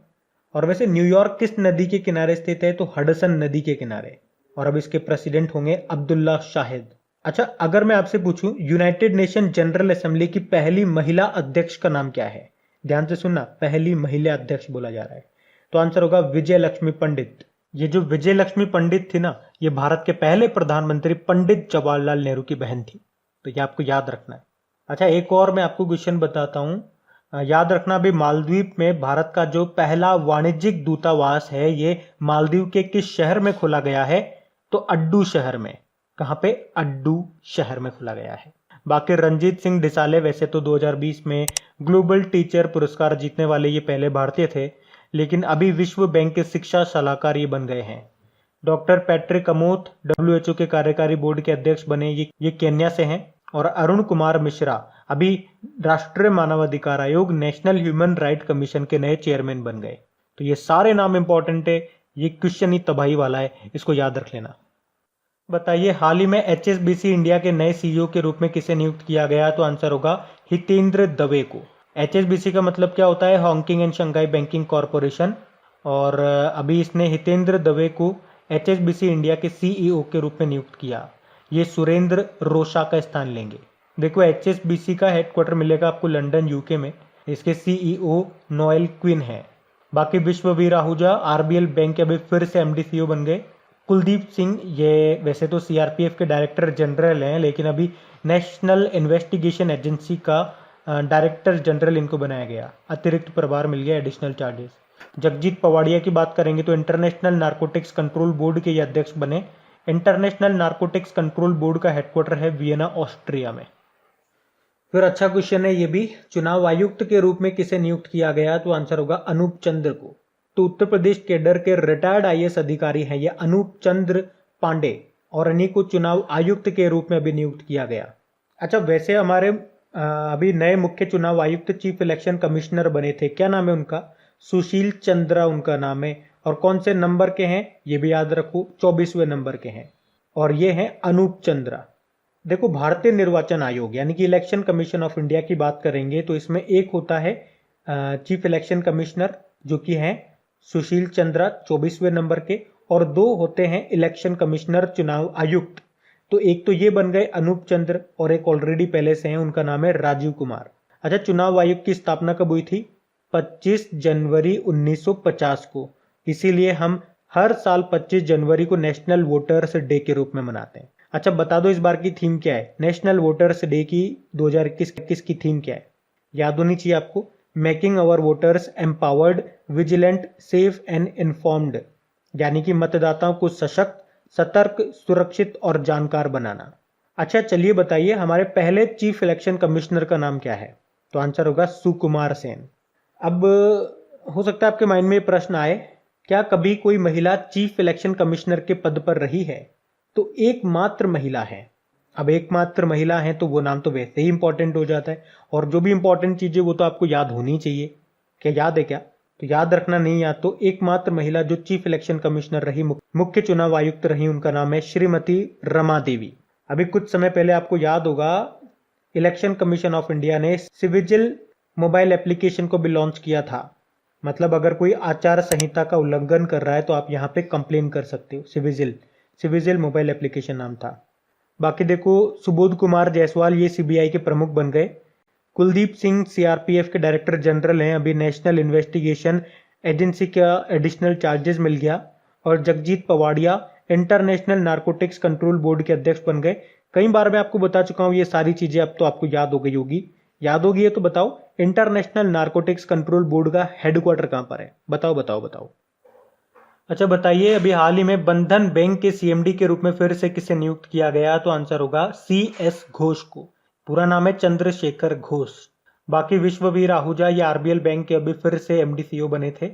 और वैसे न्यूयॉर्क किस नदी के किनारे स्थित है? तो हडसन नदी के किनारे। और अब इसके प्रेसिडेंट होंगे अब्दुल्ला शाहिद। अच्छा, अगर मैं आपसे पूछूं यूनाइटेड नेशन जनरल असेंबली की पहली महिला अध्यक्ष का नाम क्या है? ध्यान से सुनना, पहली महिला अध्यक्ष बोला जा रहा है। तो आंसर होगा विजय लक्ष्मी पंडित। ये जो विजय लक्ष्मी पंडित थी ना, ये भारत के पहले प्रधानमंत्री पंडित जवाहरलाल नेहरू की बहन थी। तो ये आपको याद रखना है। अच्छा, एक और मैं आपको क्वेश्चन बताता हूं, याद रखना। अभी मालदीव में भारत का जो पहला वाणिज्यिक दूतावास है, ये मालदीव के किस शहर में खोला गया है? तो अड्डू शहर में। कहां पे? अड्डू शहर में खोला गया है। बाकी रणजीत सिंह डिसाले वैसे तो 2020 में ग्लोबल टीचर पुरस्कार जीतने वाले ये पहले भारतीय थे, लेकिन अभी विश्व बैंक के शिक्षा सलाहकार ये बन गए हैं। डॉक्टर पैट्रिक अमोथ WHO के कार्यकारी बोर्ड के अध्यक्ष बने, ये केन्या से हैं। और अरुण कुमार मिश्रा अभी राष्ट्रीय मानवाधिकार आयोग नेशनल ह्यूमन राइट कमीशन के नए चेयरमैन बन गए। तो ये सारे नाम इंपॉर्टेंट है, ये क्वेश्चन ही तबाही वाला है, इसको याद रख लेना। बताइए, हाल ही में HSBC इंडिया के नए CEO के रूप में किसे नियुक्त किया गया? तो आंसर होगा हितेंद्र दवे को। HSBC का मतलब क्या होता है? Hong Kong and Shanghai banking corporation. और अभी इसने हितेंद्र दवे को HSBC इंडिया के CEO के रूप में नियुक्त किया। ये सुरेंद्र रोशा का स्थान लेंगे। देखो, HSBC का हेडक्वार्टर मिलेगा आपको लंदन UK में। इसके CEO नोएल क्विन है। बाकी विश्ववीर आहूजा RBL बैंक के अभी फिर से MD CEO बन गए। कुलदीप सिंह, ये वैसे तो CRPF के डायरेक्टर जनरल हैं, लेकिन अभी नेशनल इन्वेस्टिगेशन एजेंसी का डायरेक्टर जनरल इनको बनाया गया। अतिरिक्त प्रभार मिल गया, एडिशनल चार्जेस। जगजीत पवाड़िया की बात करेंगे तो इंटरनेशनल नारकोटिक्स कंट्रोल बोर्ड के ये अध्यक्ष बने। इंटरनेशनल नारकोटिक्स कंट्रोल बोर्ड का हेडक्वार्टर है वियना, ऑस्ट्रिया में। फिर अच्छा क्वेश्चन है ये भी, चुनाव आयुक्त के रूप में किसे नियुक्त किया गया? तो आंसर होगा अनूप चंद्र को। तो उत्तर प्रदेश कैडर के रिटायर्ड IAS अधिकारी हैं ये अनूप चंद्र पांडे, और इन्हीं को चुनाव आयुक्त के रूप में अभी नियुक्त किया गया। अच्छा, वैसे हमारे अभी नए मुख्य चुनाव आयुक्त चीफ इलेक्शन कमिश्नर बने थे, क्या नाम है उनका? सुशील चंद्रा उनका नाम है। और कौन से नंबर के हैं ये भी याद रखो, 24वें नंबर के हैं। और ये हैं अनूप चंद्रा। देखो, भारतीय निर्वाचन आयोग यानी कि इलेक्शन कमीशन ऑफ इंडिया की बात करेंगे तो इसमें एक होता है चीफ इलेक्शन कमिश्नर जो कि हैं सुशील चंद्रा 24वें नंबर के, और 2 होते हैं इलेक्शन कमिश्नर चुनाव आयुक्त। तो एक तो ये बन गए अनूप चंद्र, और एक ऑलरेडी पहले से हैं, उनका नाम है राजीव कुमार। अच्छा, चुनाव आयोग की स्थापना कब हुई थी? 25 जनवरी 1950 को। इसीलिए हम हर साल 25 जनवरी को नेशनल वोटर्स डे के रूप में मनाते हैं। अच्छा, बता दो इस बार की थीम क्या है? नेशनल वोटर्स डे की 2021 की थीम क्या है? याद होनी चाहिए आपको, making our voters empowered, vigilant, safe and informed, यानी कि मतदाताओं को सशक्त, सतर्क, सुरक्षित और जानकार बनाना। अच्छा, चलिए बताइए हमारे पहले चीफ इलेक्शन कमिश्नर का नाम क्या है? तो आंसर होगा सुकुमार सेन। अब हो सकता है आपके माइंड में प्रश्न आए, क्या कभी कोई महिला चीफ इलेक्शन कमिश्नर के पद पर रही है? तो एकमात्र महिला है। अब एकमात्र महिला है तो वो नाम तो वैसे ही इंपॉर्टेंट हो जाता है, और जो भी इंपॉर्टेंट चीजें वो तो आपको याद होनी चाहिए। क्या याद है क्या? तो याद रखना नहीं याद तो एकमात्र महिला जो चीफ इलेक्शन कमिश्नर रही, मुख्य चुनाव आयुक्त रही, उनका नाम है श्रीमती रमा देवी। अभी कुछ समय पहले आपको याद होगा इलेक्शन कमीशन ऑफ इंडिया ने सिविजिल मोबाइल एप्लीकेशन को भी लॉन्च किया था। मतलब अगर कोई आचार संहिता का उल्लंघन कर रहा है तो आप यहाँ पे कंप्लेन कर सकते हो। सिविजिल मोबाइल एप्लीकेशन नाम था। बाकी देखो, सुबोध कुमार जायसवाल ये CBI के प्रमुख बन गए। कुलदीप सिंह CRPF के डायरेक्टर जनरल हैं, अभी नेशनल इन्वेस्टिगेशन एजेंसी का एडिशनल चार्जेस मिल गया। और Jagjit Pavadia International Narcotics Control Board के अध्यक्ष बन गए। कई बार मैं आपको बता चुका हूँ ये सारी चीजें, अब तो आपको याद हो गई होगी। याद होगी है तो बताओ, इंटरनेशनल नारकोटिक्स कंट्रोल बोर्ड का हेडक्वार्टर कहाँ पर है? बताओ बताओ बताओ। अच्छा बताइए, अभी हाल ही में बंधन बैंक के सीएमडी के रूप में फिर से किसे नियुक्त किया गया? तो आंसर होगा CS घोष को। पूरा नाम है चंद्रशेखर घोष। बाकी विश्ववीर आहूजा ये आरबीएल बैंक के अभी फिर से एमडी सीईओ बने थे।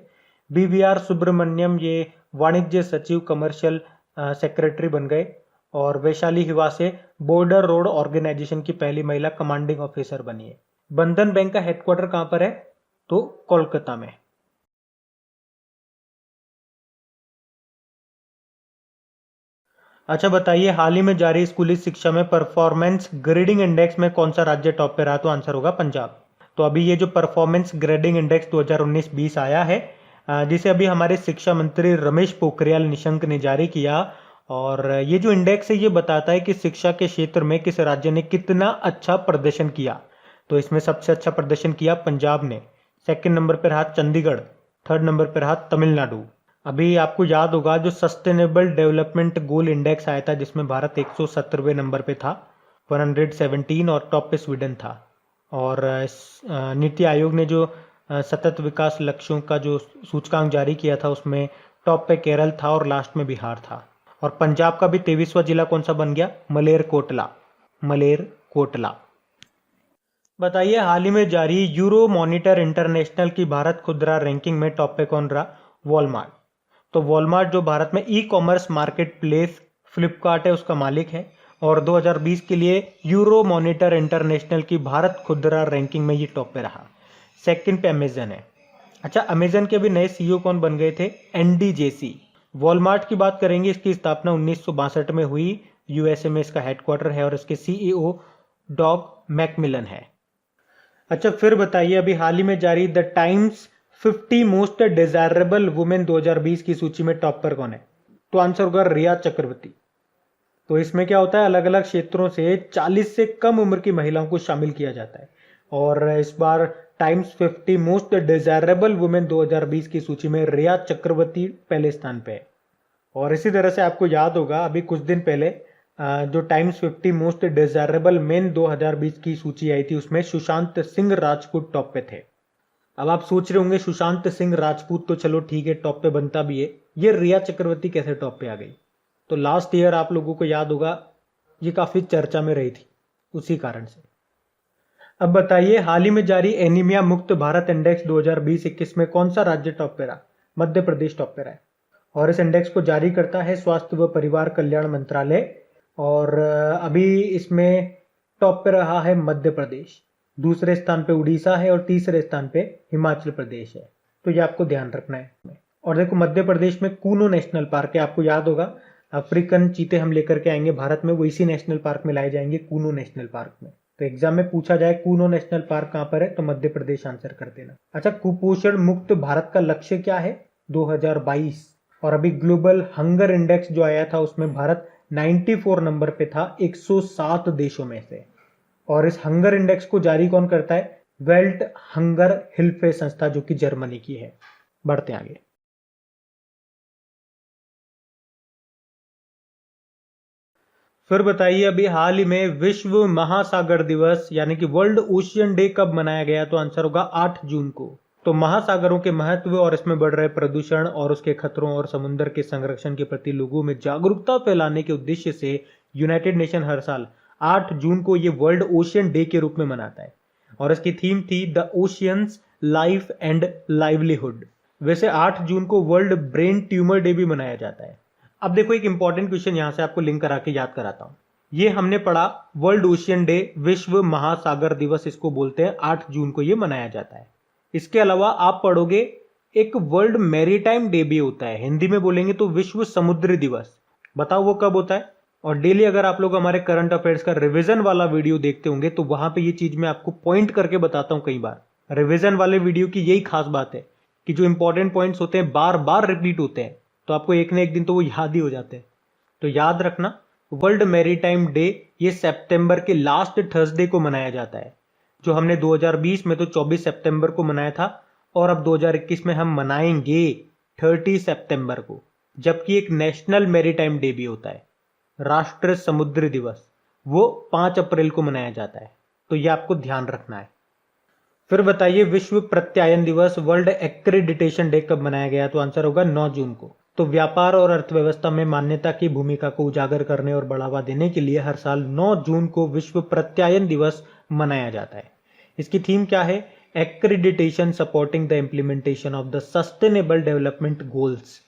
BVR सुब्रमण्यम ये वाणिज्य सचिव कमर्शियल सेक्रेटरी बन गए। और Vaishali Hiwase border road organisation की पहली महिला कमांडिंग ऑफिसर बनी है। बंधन बैंक का हेडक्वार्टर कहां पर है? तो कोलकाता में। अच्छा बताइए, हाल ही में जारी स्कूली शिक्षा में परफॉर्मेंस ग्रेडिंग इंडेक्स में कौन सा राज्य टॉप पे रहा? तो आंसर होगा पंजाब। तो अभी ये जो परफॉर्मेंस ग्रेडिंग इंडेक्स 2019-20 आया है, जिसे अभी हमारे शिक्षा मंत्री रमेश पोखरियाल निशंक ने जारी किया। और ये जो इंडेक्स है ये बताता है कि शिक्षा के क्षेत्र में किस राज्य ने कितना अच्छा प्रदर्शन किया। तो इसमें सबसे अच्छा प्रदर्शन किया पंजाब ने, सेकंड नंबर पर रहा चंडीगढ़, थर्ड नंबर पर रहा तमिलनाडु। अभी आपको याद होगा जो सस्टेनेबल डेवलपमेंट गोल इंडेक्स आया था जिसमें भारत 117वें नंबर पे था, 117, और टॉप पे स्वीडन था। और नीति आयोग ने जो सतत विकास लक्ष्यों का जो सूचकांक जारी किया था उसमें टॉप पे केरल था और लास्ट में बिहार था। और पंजाब का भी 23वां जिला कौन सा बन गया? मलेरकोटला। मलेरकोटला। बताइए, हाल ही में जारी यूरो मॉनिटर इंटरनेशनल की भारत खुदरा रैंकिंग में टॉप पे कौन रहा? वॉलमार्ट। तो वॉलमार्ट जो भारत में e commerce market place Flipkart है उसका मालिक है। और 2020 के लिए यूरो मॉनिटर इंटरनेशनल की भारत खुदरा रैंकिंग में ये टॉप पे रहा। सेकंड पे अमेजन है। अच्छा, अमेजन के भी नए सीईओ कौन बन गए थे? Andy Jassy. वॉलमार्ट की बात करेंगे, इसकी स्थापना 1962 में हुई, यूएसए में इसका हेडक्वार्टर है और इसके सीईओ डॉग मैकमिलन है। अच्छा फिर बताइए, अभी हाल ही में जारी the times 50 most desirable women 2020 की सूची में टॉप पर कौन है? तो आंसर होगा रिया चक्रवर्ती। तो इसमें क्या होता है, अलग अलग क्षेत्रों से 40 से कम उम्र की महिलाओं को शामिल किया जाता है। और इस बार टाइम्स 50 मोस्ट डिजायरेबल वुमेन 2020 की सूची में रिया चक्रवर्ती पहले स्थान पे है। और इसी तरह से आपको याद होगा अभी कुछ दिन पहले जो टाइम्स 50 मोस्ट डिजायरेबल मेन 2020 की सूची आई थी उसमें सुशांत सिंह राजपूत टॉप पे थे। अब आप सोच रहे होंगे सुशांत सिंह राजपूत तो चलो ठीक है टॉप पे बनता भी है, ये रिया चक्रवर्ती कैसे टॉप पे आ गई? तो लास्ट ईयर आप लोगों को याद होगा ये काफी चर्चा में रही थी, उसी कारण से। अब बताइए, हाल ही में जारी एनीमिया मुक्त भारत इंडेक्स 2020-21 में कौन सा राज्य टॉप पे रहा? मध्य प्रदेश टॉप पे रहा है। और इस इंडेक्स को जारी करता है स्वास्थ्य व परिवार कल्याण मंत्रालय। और अभी इसमें टॉप पे रहा है मध्य प्रदेश, दूसरे स्थान पे उड़ीसा है और तीसरे स्थान पे हिमाचल प्रदेश है। तो ये आपको ध्यान रखना है। और देखो मध्य प्रदेश में कूनो नेशनल पार्क है, आपको याद होगा अफ्रीकन चीते हम लेकर के आएंगे भारत में, वो इसी नेशनल पार्क में लाए जाएंगे, कूनो नेशनल पार्क में। तो एग्जाम में पूछा जाए कूनो नेशनल पार्क कहां पर है तो मध्य प्रदेश आंसर कर देना। अच्छा, कुपोषण मुक्त भारत का लक्ष्य क्या है 2022? और अभी ग्लोबल हंगर इंडेक्स जो आया था उसमें भारत 94 नंबर पे था 107 देशों में से। और इस हंगर इंडेक्स को जारी कौन करता है? वेल्ट हंगर हिल्फे संस्था जो कि जर्मनी की है। बढ़ते आगे। फिर बताइए, अभी हाल ही में विश्व महासागर दिवस यानी कि वर्ल्ड ओशियन डे कब मनाया गया? तो आंसर होगा 8 जून को। तो महासागरों के महत्व और इसमें बढ़ रहे प्रदूषण और उसके खतरों और समुद्र के संरक्षण के प्रति लोगों में जागरूकता फैलाने के उद्देश्य से यूनाइटेड नेशन हर साल 8 जून को ये वर्ल्ड ओशियन डे के रूप में मनाता है। और इसकी थीम थी the oceans life and livelihood. वैसे 8 जून को वर्ल्ड ब्रेन ट्यूमर डे भी मनाया जाता है। अब देखो एक इंपॉर्टेंट क्वेश्चन यहां से आपको लिंक करा के याद कराता हूं। ये हमने पढ़ा वर्ल्ड ओशियन डे, विश्व महासागर दिवस इसको बोलते हैं, 8 जून को ये मनाया जाता है। इसके अलावा आप पढ़ोगे एक वर्ल्ड मैरीटाइम डे भी होता है, हिंदी में बोलेंगे तो विश्व समुद्री दिवस। बताओ वो कब होता है? और डेली अगर आप लोग हमारे करंट अफेयर्स का रिवीजन वाला वीडियो देखते होंगे तो वहां पे ये चीज मैं आपको पॉइंट करके बताता हूं कई बार। रिवीजन वाले वीडियो की यही खास बात है कि जो इंपॉर्टेंट पॉइंट्स होते हैं बार बार रिपीट होते हैं, तो आपको एक न एक दिन तो वो याद ही हो जाते हैं। तो याद रखना, वर्ल्ड मैरीटाइम डे ये सितंबर के लास्ट थर्सडे को मनाया जाता है। जो हमने 2020 में तो 24 सितंबर को मनाया था और अब 2021 में हम मनाएंगे 30 सितंबर को, जबकि एक नेशनल मैरीटाइम डे भी होता है, राष्ट्रीय समुद्री दिवस। वो 5 अप्रैल को मनाया जाता है। तो ये आपको ध्यान रखना है। फिर बताइए विश्व प्रत्यायन दिवस वर्ल्ड एक्रेडिटेशन डे कब मनाया गया? तो आंसर होगा 9 जून को। तो व्यापार और अर्थव्यवस्था में मान्यता की भूमिका को उजागर करने और बढ़ावा देने के लिए हर साल 9 जून को विश्व प्रत्यायन दिवस मनाया जाता है। इसकी थीम क्या है? Accreditation supporting the implementation of the sustainable development goals.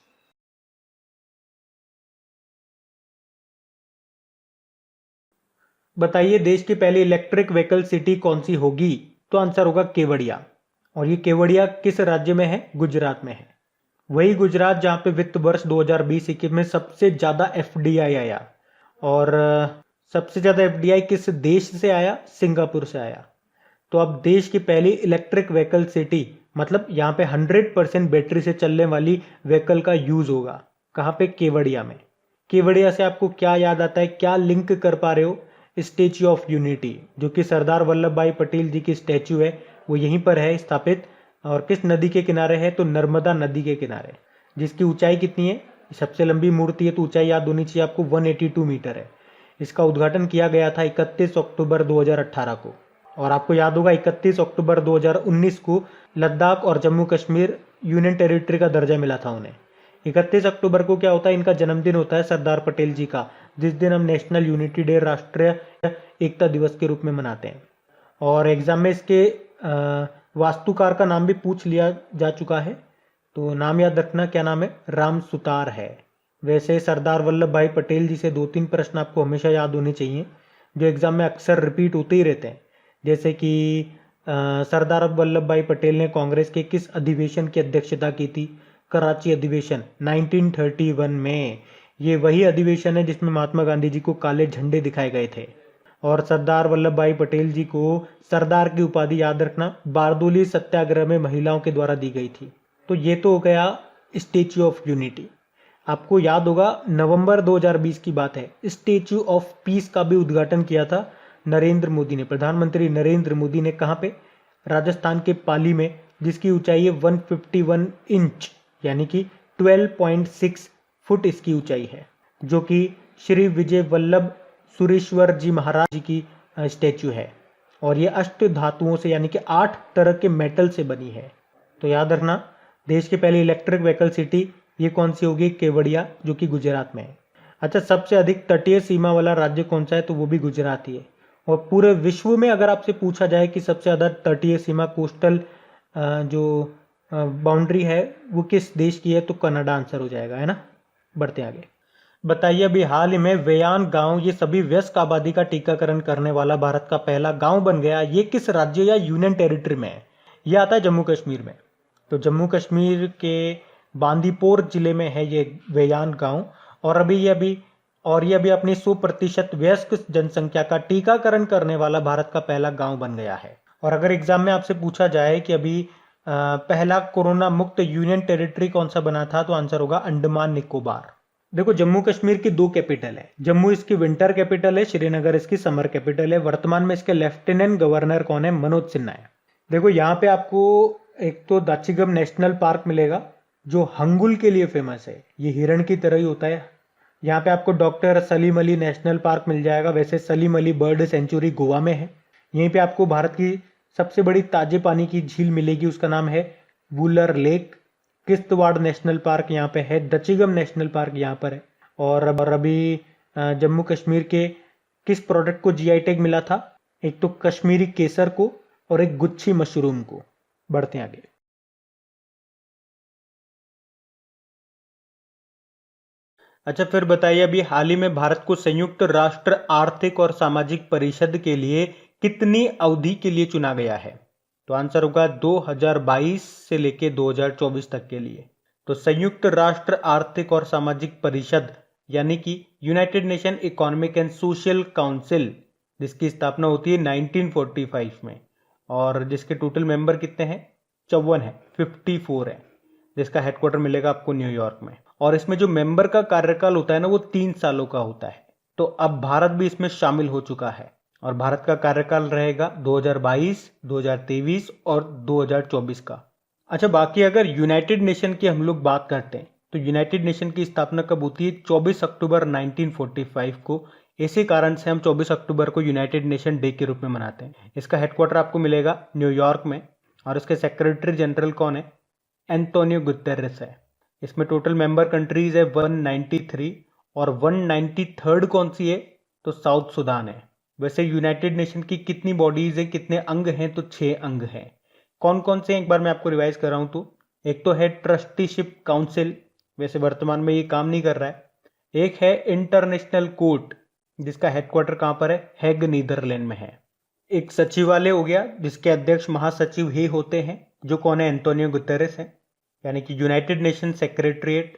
बताइए देश की पहली इलेक्ट्रिक व्हीकल सिटी कौन सी होगी? तो आंसर होगा केवड़िया। और ये केवड़िया किस राज्य में है? गुजरात में है। वही गुजरात जहां पे वित्त वर्ष 2020-21 में सबसे ज्यादा एफडीआई आया। और सबसे ज्यादा एफडीआई किस देश से आया? सिंगापुर से आया। तो अब देश की पहली इलेक्ट्रिक व्हीकल सिटी, मतलब यहाँ पे 100% बैटरी से चलने वाली व्हीकल का यूज होगा। कहाँ पे? केवड़िया में। केवड़िया से आपको क्या याद आता है? क्या लिंक कर पा रहे हो? स्टेच्यू ऑफ यूनिटी, जो कि सरदार वल्लभ भाई पटेल जी की स्टैच्यू है, वो यहीं पर है स्थापित। और किस नदी के किनारे है? तो नर्मदा नदी के किनारे। जिसकी ऊंचाई कितनी है? सबसे लंबी मूर्ति है तो ऊंचाई याद होनी चाहिए आपको, 182 मीटर है। इसका उद्घाटन किया गया था 31 अक्टूबर 2018 को। और आपको याद होगा 31 अक्टूबर 2019 को लद्दाख और जम्मू कश्मीर यूनियन टेरिटरी का दर्जा मिला था उन्हें। 31 अक्टूबर को क्या होता है? इनका जन्मदिन होता है सरदार पटेल जी का, जिस दिन हम नेशनल यूनिटी डे, राष्ट्रीय एकता दिवस के रूप में मनाते हैं। और एग्जाम में इसके वास्तुकार का नाम भी पूछ लिया जा चुका है, तो नाम याद रखना। क्या नाम है? राम सुतार है। वैसे सरदार वल्लभ भाई पटेल जी से 2-3 प्रश्न आपको हमेशा याद होने चाहिए, जो एग्जाम में अक्सर रिपीट होते ही रहते हैं। जैसे कि सरदार वल्लभ भाई पटेल ने कांग्रेस के किस अधिवेशन की अध्यक्षता की थी? कराची अधिवेशन 1931 में। ये वही अधिवेशन है जिसमें महात्मा गांधी जी को काले झंडे दिखाए गए थे। और सरदार वल्लभ भाई पटेल जी को सरदार की उपाधि याद रखना, बारदोली सत्याग्रह में महिलाओं के द्वारा दी गई थी। तो ये तो हो गया स्टेच्यू ऑफ यूनिटी। आपको याद होगा नवंबर 2020 की बात है, स्टेच्यू ऑफ पीस का भी उद्घाटन किया था नरेंद्र मोदी ने, प्रधानमंत्री नरेंद्र मोदी ने। कहाँ पे? राजस्थान के पाली में, जिसकी ऊंचाई है 151 इंच, यानी कि 12.6 फुट इसकी ऊंचाई है, जो कि श्री विजय वल्लभ सुरेश्वर जी महाराज जी की स्टैच्यू है। और ये अष्ट धातुओं से, यानी कि 8 तरह के मेटल से बनी है। तो याद रखना, देश की पहली इलेक्ट्रिक व्हीकल सिटी ये कौन सी होगी? केवड़िया, जो कि गुजरात में है। अच्छा, सबसे अधिक तटीय सीमा वाला राज्य कौन सा है? तो वो भी गुजरात ही है। और पूरे विश्व में अगर आपसे पूछा जाए कि सबसे ज्यादा तटीय सीमा, कोस्टल जो बाउंड्री है, वो किस देश की है? तो कनाडा आंसर हो जाएगा, है ना। बढ़ते आगे। बताइए अभी हाल ही में वेयान गांव, ये सभी वयस्क आबादी का टीकाकरण करने वाला भारत का पहला गांव बन गया। ये किस राज्य या यूनियन टेरिटरी में है? ये आता है जम्मू कश्मीर में। तो जम्मू कश्मीर के बांदीपोर जिले में है ये वेयान गांव। और ये अभी अपनी 100% वयस्क जनसंख्या का टीकाकरण करने वाला भारत का पहला गांव बन गया है। और अगर एग्जाम में आपसे पूछा जाए कि अभी पहला कोरोना मुक्त यूनियन टेरिटरी कौन सा बना था? तो आंसर होगा अंडमान निकोबार। देखो, जम्मू कश्मीर की 2 कैपिटल है। जम्मू इसकी विंटर कैपिटल है, श्रीनगर इसकी समर कैपिटल है। वर्तमान में इसके लेफ्टिनेंट गवर्नर कौन है? मनोज सिन्हा है। देखो, यहाँ पे आपको एक तो दाचिगम नेशनल पार्क मिलेगा, जो हंगुल के लिए फेमस है। ये हिरण की तरह ही होता है। यहाँ पे आपको doctor Salim Ali National Park मिल जाएगा। वैसे सलीम अली बर्ड सेंचुरी गोवा में है। यहीं पे आपको भारत की सबसे बड़ी ताजे पानी की झील मिलेगी, उसका नाम है Wular lake. Kishtwar national park यहाँ पे है। दचिगम नेशनल पार्क यहाँ पर है। और अभी जम्मू कश्मीर के किस प्रोडक्ट को जीआई टैग मिला था? एक तो कश्मीरी केसर को और एक गुच्छी मशरूम को। बढ़ते हैं आगे। अच्छा, फिर बताइए अभी हाल ही में भारत को संयुक्त राष्ट्र आर्थिक और सामाजिक परिषद के लिए कितनी अवधि के लिए चुना गया है? तो आंसर होगा 2022 से लेके 2024 तक के लिए। तो संयुक्त राष्ट्र आर्थिक और सामाजिक परिषद, यानी कि United nation economic and social council, जिसकी स्थापना होती है 1945 में। और जिसके टोटल मेंबर कितने हैं? 54 है, 54 है। जिसका हेडक्वार्टर मिलेगा आपको न्यूयॉर्क में। और इसमें जो मेंबर का कार्यकाल होता है ना, वो 3 सालों का होता है। तो अब भारत भी इसमें शामिल हो चुका है। और भारत का कार्यकाल रहेगा 2022, 2023 और 2024 का। अच्छा, बाकी अगर यूनाइटेड नेशन की हम लोग बात करते हैं, तो यूनाइटेड नेशन की स्थापना कब होती है? 24 अक्टूबर 1945 को इसी कारण से हम 24 अक्टूबर को यूनाइटेड नेशन डे के रूप में मनाते हैं। इसका हेडक्वार्टर आपको मिलेगा न्यूयॉर्क में और इसके सेक्रेटरी जनरल कौन है? एंटोनियो गुतेरेस है। इसमें टोटल मेंबर कंट्रीज है 193 और 193rd कौन सी है? तो साउथ सुडान है। वैसे यूनाइटेड नेशन की कितनी बॉडीज है, कितने अंग हैं? तो 6 अंग हैं। कौन कौन से हैं एक बार मैं आपको रिवाइज कर रहा हूं। तो एक तो है ट्रस्टीशिप काउंसिल, वैसे वर्तमान में ये काम नहीं कर रहा है। एक है इंटरनेशनल कोर्ट जिसका हेडक्वार्टर कहां पर है? हैग नीदरलैंड में है। एक सचिवालय हो गया जिसके अध्यक्ष महासचिव ही होते हैं, जो कौन है? एंटोनियो गुतेरेस है, यानी कि यूनाइटेड नेशन सेक्रेटरीट।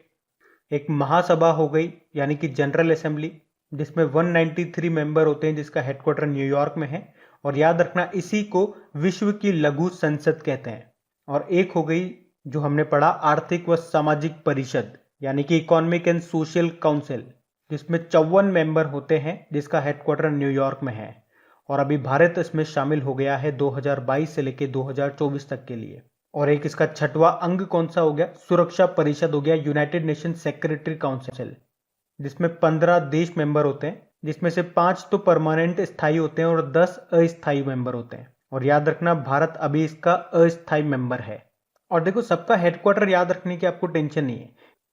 एक महासभा हो गई यानी कि जनरल असेंबली, जिसमें 193 मेंबर होते हैं, जिसका हेडक्वार्टर न्यूयॉर्क में है। और याद रखना इसी को विश्व की लघु संसद कहते हैं। और एक हो गई जो हमने पढ़ा आर्थिक व सामाजिक परिषद यानी कि इकोनॉमिक एंड सोशल काउंसिल, जिसमें 54 मेंबर होते हैं, जिसका हेडक्वार्टर न्यूयॉर्क में है। और अभी भारत इसमें शामिल हो गया है 2022 से लेकर 2024 तक के लिए। और एक इसका 6वां अंग कौन सा हो गया? सुरक्षा परिषद हो गया, यूनाइटेड नेशन सेक्रेटरी काउंसिल, जिसमें 15 देश मेंबर होते हैं, जिसमें से 5 तो परमानेंट स्थायी होते हैं और 10 अस्थायी मेंबर होते हैं। और याद रखना भारत अभी इसका अस्थायी मेंबर है। और देखो सबका हेडक्वार्टर याद रखने की आपको टेंशन नहीं है,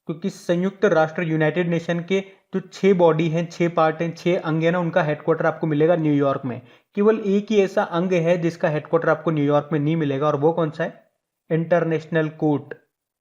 क्योंकि संयुक्त राष्ट्र यूनाइटेड नेशन के जो 6 बॉडी हैं, 6 पार्ट हैं, 6 अंग है ना, उनका हेडक्वार्टर आपको मिलेगा न्यूयॉर्क में। केवल एक ही ऐसा अंग है जिसका हेडक्वार्टर आपको न्यूयॉर्क में नहीं मिलेगा, और वो कौन सा है? इंटरनेशनल कोर्ट,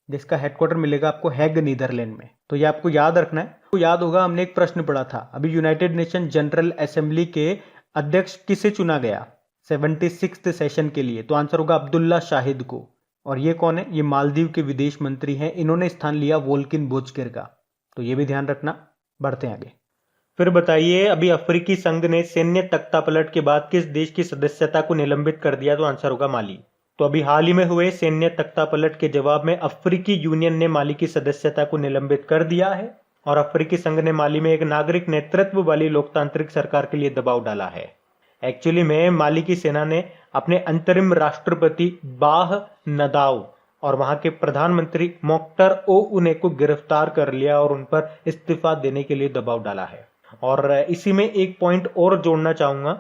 जिसका हेडक्वार्टर मिलेगा आपको हैग नीदरलैंड में। तो ये आपको याद रखना है। तो याद होगा हमने एक प्रश्न पढ़ा था, अभी यूनाइटेड नेशन जनरल असेंबली के अध्यक्ष किसे चुना गया 76th सेशन के लिए? तो आंसर होगा अब्दुल्ला शाहिद को। और ये कौन है? ये मालदीव के विदेश मंत्री हैं, इन्होंने स्थान लिया वोल्किन बोजकिर का। तो ये भी ध्यान रखना। बढ़ते हैं आगे। फिर बताइए, अभी अफ्रीकी संघ ने सैन्य तख्तापलट के बाद किस देश की सदस्यता को निलंबित कर दिया? तो आंसर होगा माली। तो अभी हाल ही में हुए सैन्य तख्तापलट के जवाब में अफ्रीकी यूनियन ने माली की सदस्यता को निलंबित कर दिया है, और अफ्रीकी संघ ने माली में एक नागरिक नेतृत्व वाली लोकतांत्रिक सरकार के लिए दबाव डाला है। एक्चुअली में माली की सेना ने अपने अंतरिम राष्ट्रपति बाह नदाव और वहां के प्रधानमंत्री मोख्तर ओउने को गिरफ्तार कर लिया और उन पर इस्तीफा देने के लिए दबाव डाला है। और इसी में एक पॉइंट और जोड़ना चाहूंगा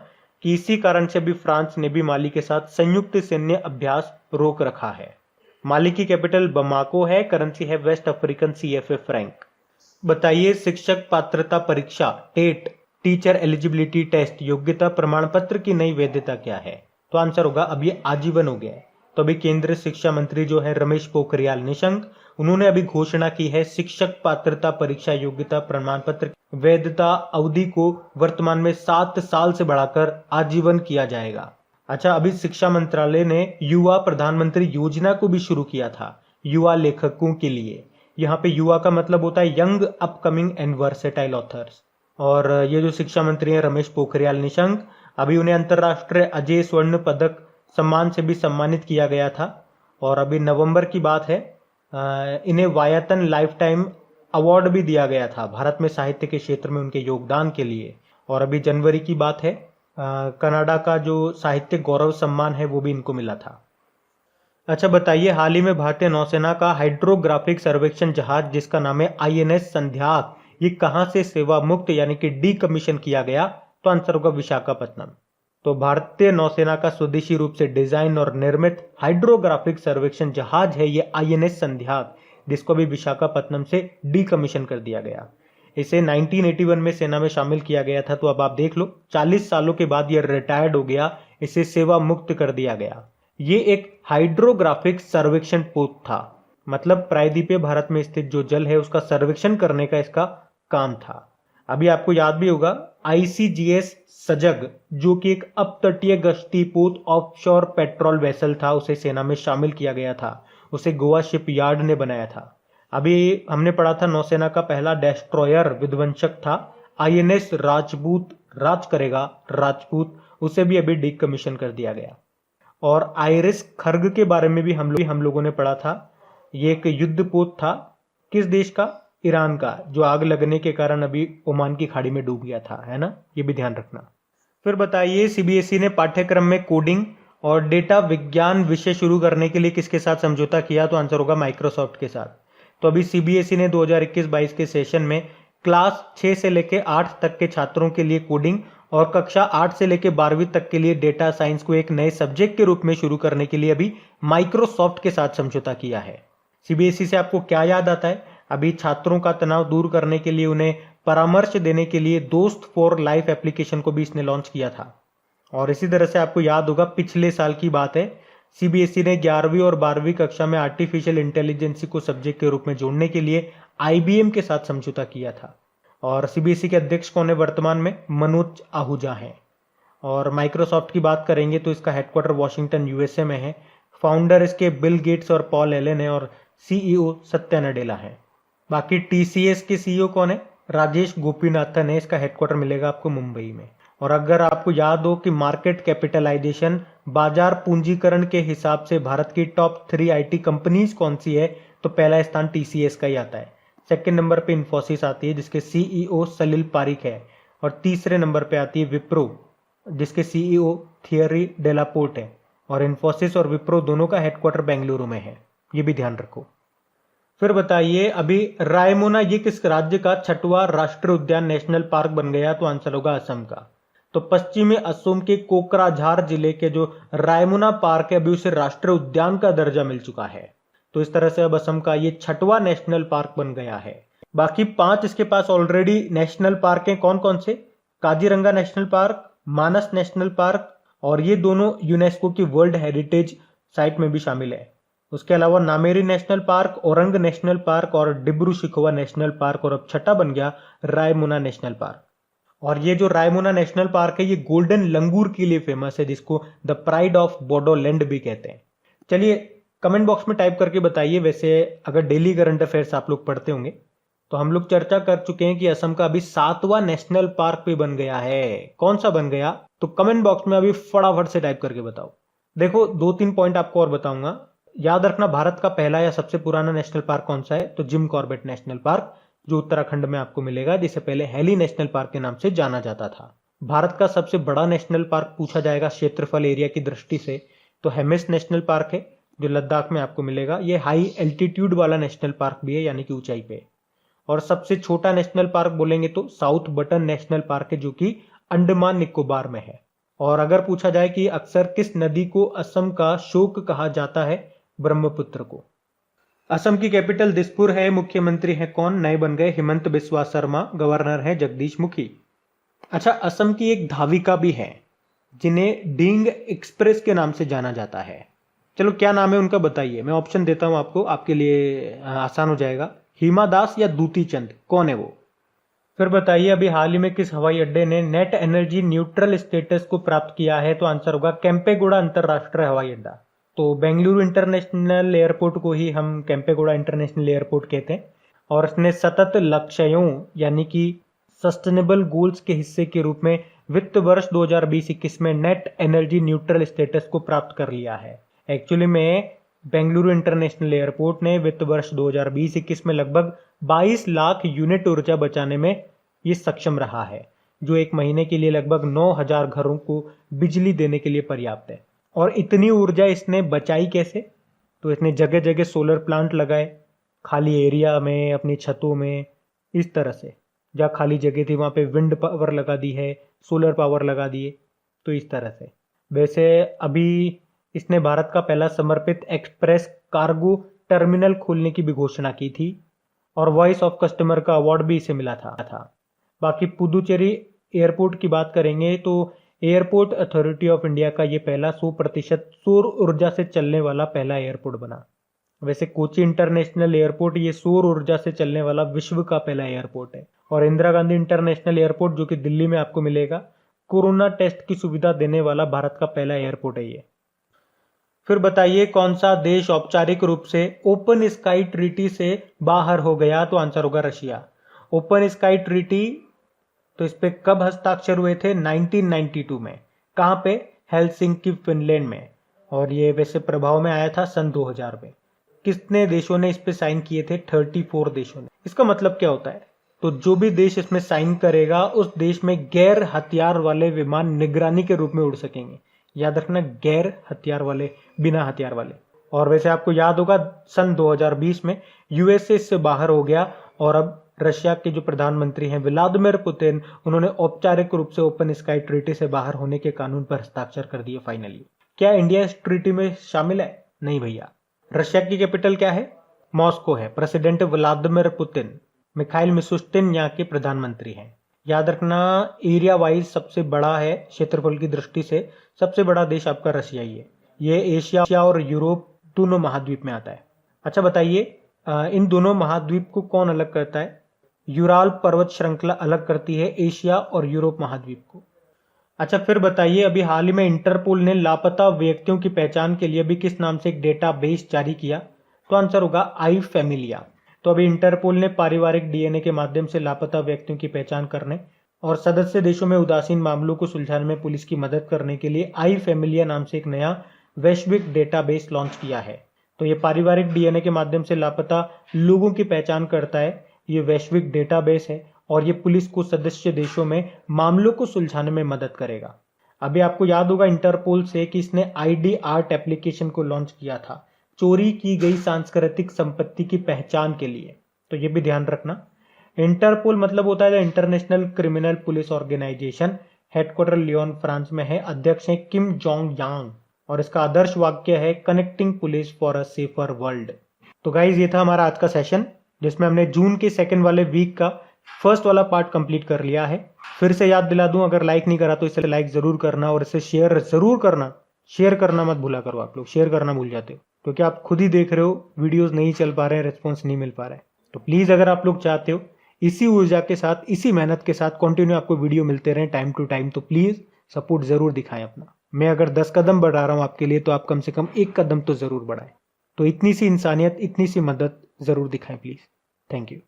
कि इसी कारण से अभी फ्रांस ने भी माली के साथ संयुक्त सैन्य अभ्यास रोक रखा है। माली की कैपिटल बमाको है, करेंसी है वेस्ट अफ्रीकन CFA फ्रैंक। बताइए, शिक्षक पात्रता परीक्षा टेट टीचर एलिजिबिलिटी टेस्ट योग्यता प्रमाण पत्र की नई वैधता क्या है? तो आंसर होगा अब ये आजीवन हो गया है। तो अभी केंद्रीय शिक्षा मंत्री जो है रमेश पोखरियाल निशंक, उन्होंने अभी घोषणा की है शिक्षक पात्रता परीक्षा योग्यता प्रमाण पत्र वैधता अवधि को वर्तमान में 7 साल से बढ़ाकर आजीवन किया जाएगा। अच्छा, अभी शिक्षा मंत्रालय ने युवा प्रधानमंत्री योजना को भी शुरू किया था युवा लेखकों के लिए। यहाँ पे युवा का मतलब होता है young upcoming and versatile authors. और ये जो शिक्षा मंत्री हैं रमेश पोखरियाल निशंक, अभी उन्हें अंतर्राष्ट्रीय अजय स्वर्ण पदक सम्मान से भी सम्मानित किया गया था। और अभी नवंबर की बात है, इन्हें वायतन लाइफ टाइम अवार्ड भी दिया गया था भारत में साहित्य के क्षेत्र में उनके योगदान के लिए। और अभी जनवरी की बात है, कनाडा का जो साहित्य गौरव सम्मान है वो भी इनको मिला था। अच्छा बताइए, हाल ही में भारतीय नौसेना का हाइड्रोग्राफिक सर्वेक्षण जहाज जिसका नाम है INS संध्याक, ये कहां से सेवा मुक्त यानी कि डीकमीशन किया गया? तो आंसर होगा विशाखापत्तनम। तो भारतीय नौसेना का स्वदेशी रूप से डिजाइन और निर्मित हाइड्रोग्राफिक सर्वेक्षण जहाज है ये INS संध्याक, जिसको भी विशाखापत्तनम से डीकमीशन कर दिया गया। इसे 1981 में सेना में शामिल किया गया था। तो अब आप देख लो 40 सालों के बाद ये रिटायर्ड हो गया, इसे सेवा मुक्त कर दिया गया। ये एक हाइड्रोग्राफिक सर्वेक्षण पोत था, मतलब प्रायद्वीपीय भारत में स्थित जो जल है उसका सर्वेक्षण करने का इसका काम था। अभी आपको याद भी होगा ICGS सजग, जो कि एक अपतटीय गश्ती पोत ऑफशोर पेट्रोल वेसल था, उसे सेना में शामिल किया गया था। उसे गोवा शिपयार्ड ने बनाया था। अभी हमने पढ़ा था नौसेना का पहला डेस्ट्रॉयर विध्वंसक था INS राजपूत, राज करेगा राजपूत, उसे भी अभी डीकमीशन कर दिया गया। और आयरिस खर्ग के बारे में भी हम लोगों ने पढ़ा था। ये एक युद्धपोत था, किस देश का? ईरान का, जो आग लगने के कारण अभी ओमान की खाड़ी में डूब गया था, है ना, ये भी ध्यान रखना। फिर बताइए, CBSE ने पाठ्यक्रम में कोडिंग और डेटा विज्ञान विषय शुरू करने के लिए किसके साथ समझौता किया? तो आंसर होगा माइक्रोसॉफ्ट के साथ। तो अभी CBSE ने 2021-22 के सेशन में क्लास 6 से लेकर 8 तक के छात्रों के लिए कोडिंग और कक्षा 8 से लेकर 12वीं तक के लिए डेटा साइंस को एक नए सब्जेक्ट के रूप में शुरू करने के लिए अभी माइक्रोसॉफ्ट के साथ समझौता किया है। सीबीएसई से आपको क्या याद आता है? अभी छात्रों का तनाव दूर करने के लिए उन्हें परामर्श देने के लिए दोस्त फॉर लाइफ एप्लीकेशन को भी इसने लॉन्च किया था। और इसी तरह से आपको याद होगा, पिछले साल की बात है, सीबीएसई ने 11वीं और 12वीं कक्षा में आर्टिफिशियल इंटेलिजेंस को सब्जेक्ट के रूप में जोड़ने के लिए आईबीएम के साथ समझौता किया था। और सीबीएसई के अध्यक्ष कौन है वर्तमान में? मनोज आहूजा हैं। और माइक्रोसॉफ्ट की बात करेंगे तो इसका हेडक्वार्टर वॉशिंगटन यूएसए में है। फाउंडर इसके बिल गेट्स और पॉल एलन है और सीईओ सत्या नडेला है। बाकी टीसीएस के सीईओ कौन है? राजेश गोपीनाथन है। इसका हेडक्वार्टर मिलेगा आपको मुंबई में। और अगर आपको याद हो कि मार्केट कैपिटलाइजेशन, बाजार पूंजीकरण के हिसाब से भारत की टॉप 3 आईटी कंपनीज कौन सी है, तो पहला स्थान टीसीएस का ही आता है। सेकंड नंबर पे इन्फोसिस आती है जिसके सीईओ सलिल पारिक है। और तीसरे नंबर पे आती है विप्रो जिसके सीईओ थियरी डेलापोर्ट है। और इन्फोसिस और विप्रो दोनों का हेडक्वार्टर बेंगलुरु में है, ये भी ध्यान रखो। फिर बताइए, अभी रायमोना ये किस राज्य का 6वां राष्ट्रीय उद्यान नेशनल पार्क बन गया? तो आंसर होगा असम का। तो पश्चिमी असम के कोकराझार जिले के जो रायमोना पार्क है अभी उसे राष्ट्रीय उद्यान का दर्जा मिल चुका है। तो इस तरह से अब असम का ये 6वां नेशनल पार्क बन गया है। बाकी 5 इसके पास ऑलरेडी नेशनल पार्क हैं। कौन कौन से? काजीरंगा नेशनल पार्क, मानस नेशनल पार्क, और ये दोनों यूनेस्को की वर्ल्ड हेरिटेज साइट में भी शामिल है। उसके अलावा Nameri national park, Orang national park और डिब्रू शिखोवा नेशनल पार्क, और अब 6ठा बन गया रायमोना नेशनल पार्क। और ये जो रायमोना नेशनल पार्क है ये गोल्डन लंगूर के लिए फेमस है जिसको द प्राइड ऑफ बोडोलैंड भी कहते हैं। चलिए कमेंट बॉक्स में टाइप करके बताइए। वैसे अगर डेली करंट अफेयर्स आप लोग पढ़ते होंगे तो हम लोग चर्चा कर चुके हैं कि असम का अभी 7वां नेशनल पार्क भी बन गया है। कौन सा बन गया? तो कमेंट बॉक्स में अभी फटाफट से टाइप करके बताओ। देखो 2-3 पॉइंट आपको और बताऊंगा। याद रखना, भारत का पहला या सबसे पुराना नेशनल पार्क कौन सा है? तो जिम कॉर्बेट नेशनल पार्क जो उत्तराखंड में आपको मिलेगा, जिसे पहले हेली नेशनल पार्क के नाम से जाना जाता था। भारत का सबसे बड़ा नेशनल पार्क पूछा जाएगा क्षेत्रफल एरिया की दृष्टि से तो हेमिस नेशनल पार्क है जो लद्दाख में आपको मिलेगा। ये हाई एल्टीट्यूड वाला नेशनल पार्क भी है, यानी कि ऊंचाई पे। और सबसे छोटा नेशनल पार्क बोलेंगे तो साउथ बटन नेशनल पार्क है जो कि अंडमान निकोबार में है। और अगर पूछा जाए कि अक्सर किस नदी को असम का शोक कहा जाता है? ब्रह्मपुत्र को। असम की कैपिटल दिसपुर है। मुख्यमंत्री है कौन? नए बन गए हिमंत बिस्वा शर्मा। गवर्नर है जगदीश मुखी। अच्छा, असम की एक धाविका भी है जिन्हें डींग एक्सप्रेस के नाम से जाना जाता है। चलो क्या नाम है उनका बताइए। मैं ऑप्शन देता हूं आपको, आपके लिए आसान हो जाएगा। हिमा दास या दूती चंद, कौन है वो? फिर बताइए, अभी हाल ही में किस हवाई अड्डे ने नेट एनर्जी न्यूट्रल स्टेटस को प्राप्त किया है? तो आंसर होगा केम्पेगौड़ा अंतरराष्ट्रीय हवाई अड्डा। तो बेंगलुरु इंटरनेशनल एयरपोर्ट को ही हम केम्पेगौड़ा इंटरनेशनल एयरपोर्ट कहते हैं। और इसने सतत लक्ष्यों यानी कि सस्टेनेबल गोल्स के हिस्से के रूप में वित्त वर्ष 2020-21 में नेट एनर्जी न्यूट्रल स्टेटस को प्राप्त कर लिया है। एक्चुअली में बेंगलुरु इंटरनेशनल एयरपोर्ट ने वित्त वर्ष 2020-21 में लगभग 22 लाख यूनिट ऊर्जा बचाने में ये सक्षम रहा है, जो एक महीने के लिए लगभग 9,000 घरों को बिजली देने के लिए पर्याप्त है। और इतनी ऊर्जा इसने बचाई कैसे? तो इसने जगह जगह सोलर प्लांट लगाए, खाली एरिया में, अपनी छतों में। इस तरह से जहाँ खाली जगह थी वहाँ पे विंड पावर लगा दी है, सोलर पावर लगा दिए। तो इस तरह से। वैसे अभी इसने भारत का पहला समर्पित एक्सप्रेस कार्गो टर्मिनल खोलने की भी घोषणा की थी और वॉइस ऑफ कस्टमर का अवार्ड भी इसे मिला था। बाकी पुदुचेरी एयरपोर्ट की बात करेंगे तो एयरपोर्ट अथॉरिटी ऑफ इंडिया का ये पहला 100% सौर ऊर्जा से चलने वाला पहला एयरपोर्ट बना। वैसे कोची इंटरनेशनल एयरपोर्ट ये सौर ऊर्जा से चलने वाला विश्व का पहला एयरपोर्ट है। और इंदिरा गांधी इंटरनेशनल एयरपोर्ट जो कि दिल्ली में आपको मिलेगा, कोरोना टेस्ट की सुविधा देने वाला भारत का पहला एयरपोर्ट है ये। फिर बताइए, कौन सा देश औपचारिक रूप से ओपन स्काई ट्रीटी से बाहर हो गया? तो आंसर होगा रशिया। ओपन स्काई ट्रीटी तो इस पे कब हस्ताक्षर हुए थे? 1992 में। कहां पे? हेलसिंकी फिनलैंड में। और ये वैसे प्रभाव में आया था सन 2000 में। कितने देशों ने इस पे साइन किए थे? 34 देशों ने। इसका मतलब क्या होता है? तो जो भी देश इसमें साइन करेगा उस देश में गैर हथियार वाले विमान निगरानी के रूप में उड़ सकेंगे। याद रखना, गैर हथियार वाले, बिना हथियार वाले। और वैसे आपको याद होगा सन 2020 में यूएसए इससे बाहर हो गया और अब रशिया के जो प्रधानमंत्री हैं व्लादिमीर पुतिन, उन्होंने औपचारिक रूप से ओपन स्काई ट्रीटी से बाहर होने के कानून पर हस्ताक्षर कर दिए फाइनली। क्या इंडिया इस ट्रीटी में शामिल है? नहीं भैया। रशिया की कैपिटल क्या है? मॉस्को है। President Vladimir Putin, Mikhail Mishustin यहाँ के प्रधानमंत्री हैं। याद रखना, एरिया वाइज सबसे बड़ा है, क्षेत्रफल की दृष्टि से सबसे बड़ा देश आपका रशिया ही है। ये एशिया और यूरोप दोनों महाद्वीप में आता है। अच्छा बताइए, इन दोनों महाद्वीप को कौन अलग करता है? यूराल पर्वत श्रृंखला अलग करती है एशिया और यूरोप महाद्वीप को। अच्छा फिर बताइए, अभी हाल ही में इंटरपोल ने लापता व्यक्तियों की पहचान के लिए अभी किस नाम से एक डेटाबेस जारी किया? तो आंसर होगा आई फैमिलिया। तो अभी इंटरपोल ने पारिवारिक डीएनए के माध्यम से लापता व्यक्तियों की पहचान करने और सदस्य देशों में उदासीन मामलों को सुलझाने में पुलिस की मदद करने के लिए आई फैमिलिया नाम से एक नया वैश्विक डेटाबेस लॉन्च किया है। तो ये पारिवारिक डीएनए के माध्यम से लापता लोगों की पहचान करता है, ये वैश्विक डेटाबेस है और ये पुलिस को सदस्य देशों में मामलों को सुलझाने में मदद करेगा। अभी आपको याद होगा इंटरपोल से कि इसने आईडी आर्ट एप्लीकेशन को लॉन्च किया था चोरी की गई सांस्कृतिक संपत्ति की पहचान के लिए, तो ये भी ध्यान रखना। इंटरपोल मतलब होता है international criminal police organisation, headquarter Lyon France में है, अध्यक्ष हैं किम जोंग यांग और इसका आदर्श वाक्य है connecting police for a safer world. तो गाइज ये था हमारा आज का सेशन जिसमें हमने जून के सेकंड वाले वीक का फर्स्ट वाला पार्ट कंप्लीट कर लिया है। फिर से याद दिला दूं, अगर लाइक नहीं करा तो इसे लाइक जरूर करना और इसे शेयर जरूर करना। शेयर करना मत भूला करो, आप लोग शेयर करना भूल जाते हो क्योंकि आप खुद ही देख रहे हो वीडियोस नहीं चल पा रहे हैं, रिस्पॉन्स नहीं मिल पा रहा है। तो प्लीज अगर आप लोग चाहते हो इसी ऊर्जा के साथ, इसी मेहनत के साथ कंटिन्यू आपको वीडियो मिलते रहे टाइम टू टाइम, तो प्लीज सपोर्ट जरूर दिखाएं अपना। मैं अगर 10 कदम बढ़ा रहा हूं आपके लिए तो आप कम से कम 1 कदम तो जरूर बढ़ाएं। तो इतनी सी इंसानियत, इतनी सी मदद जरूर दिखाएं प्लीज। Thank you.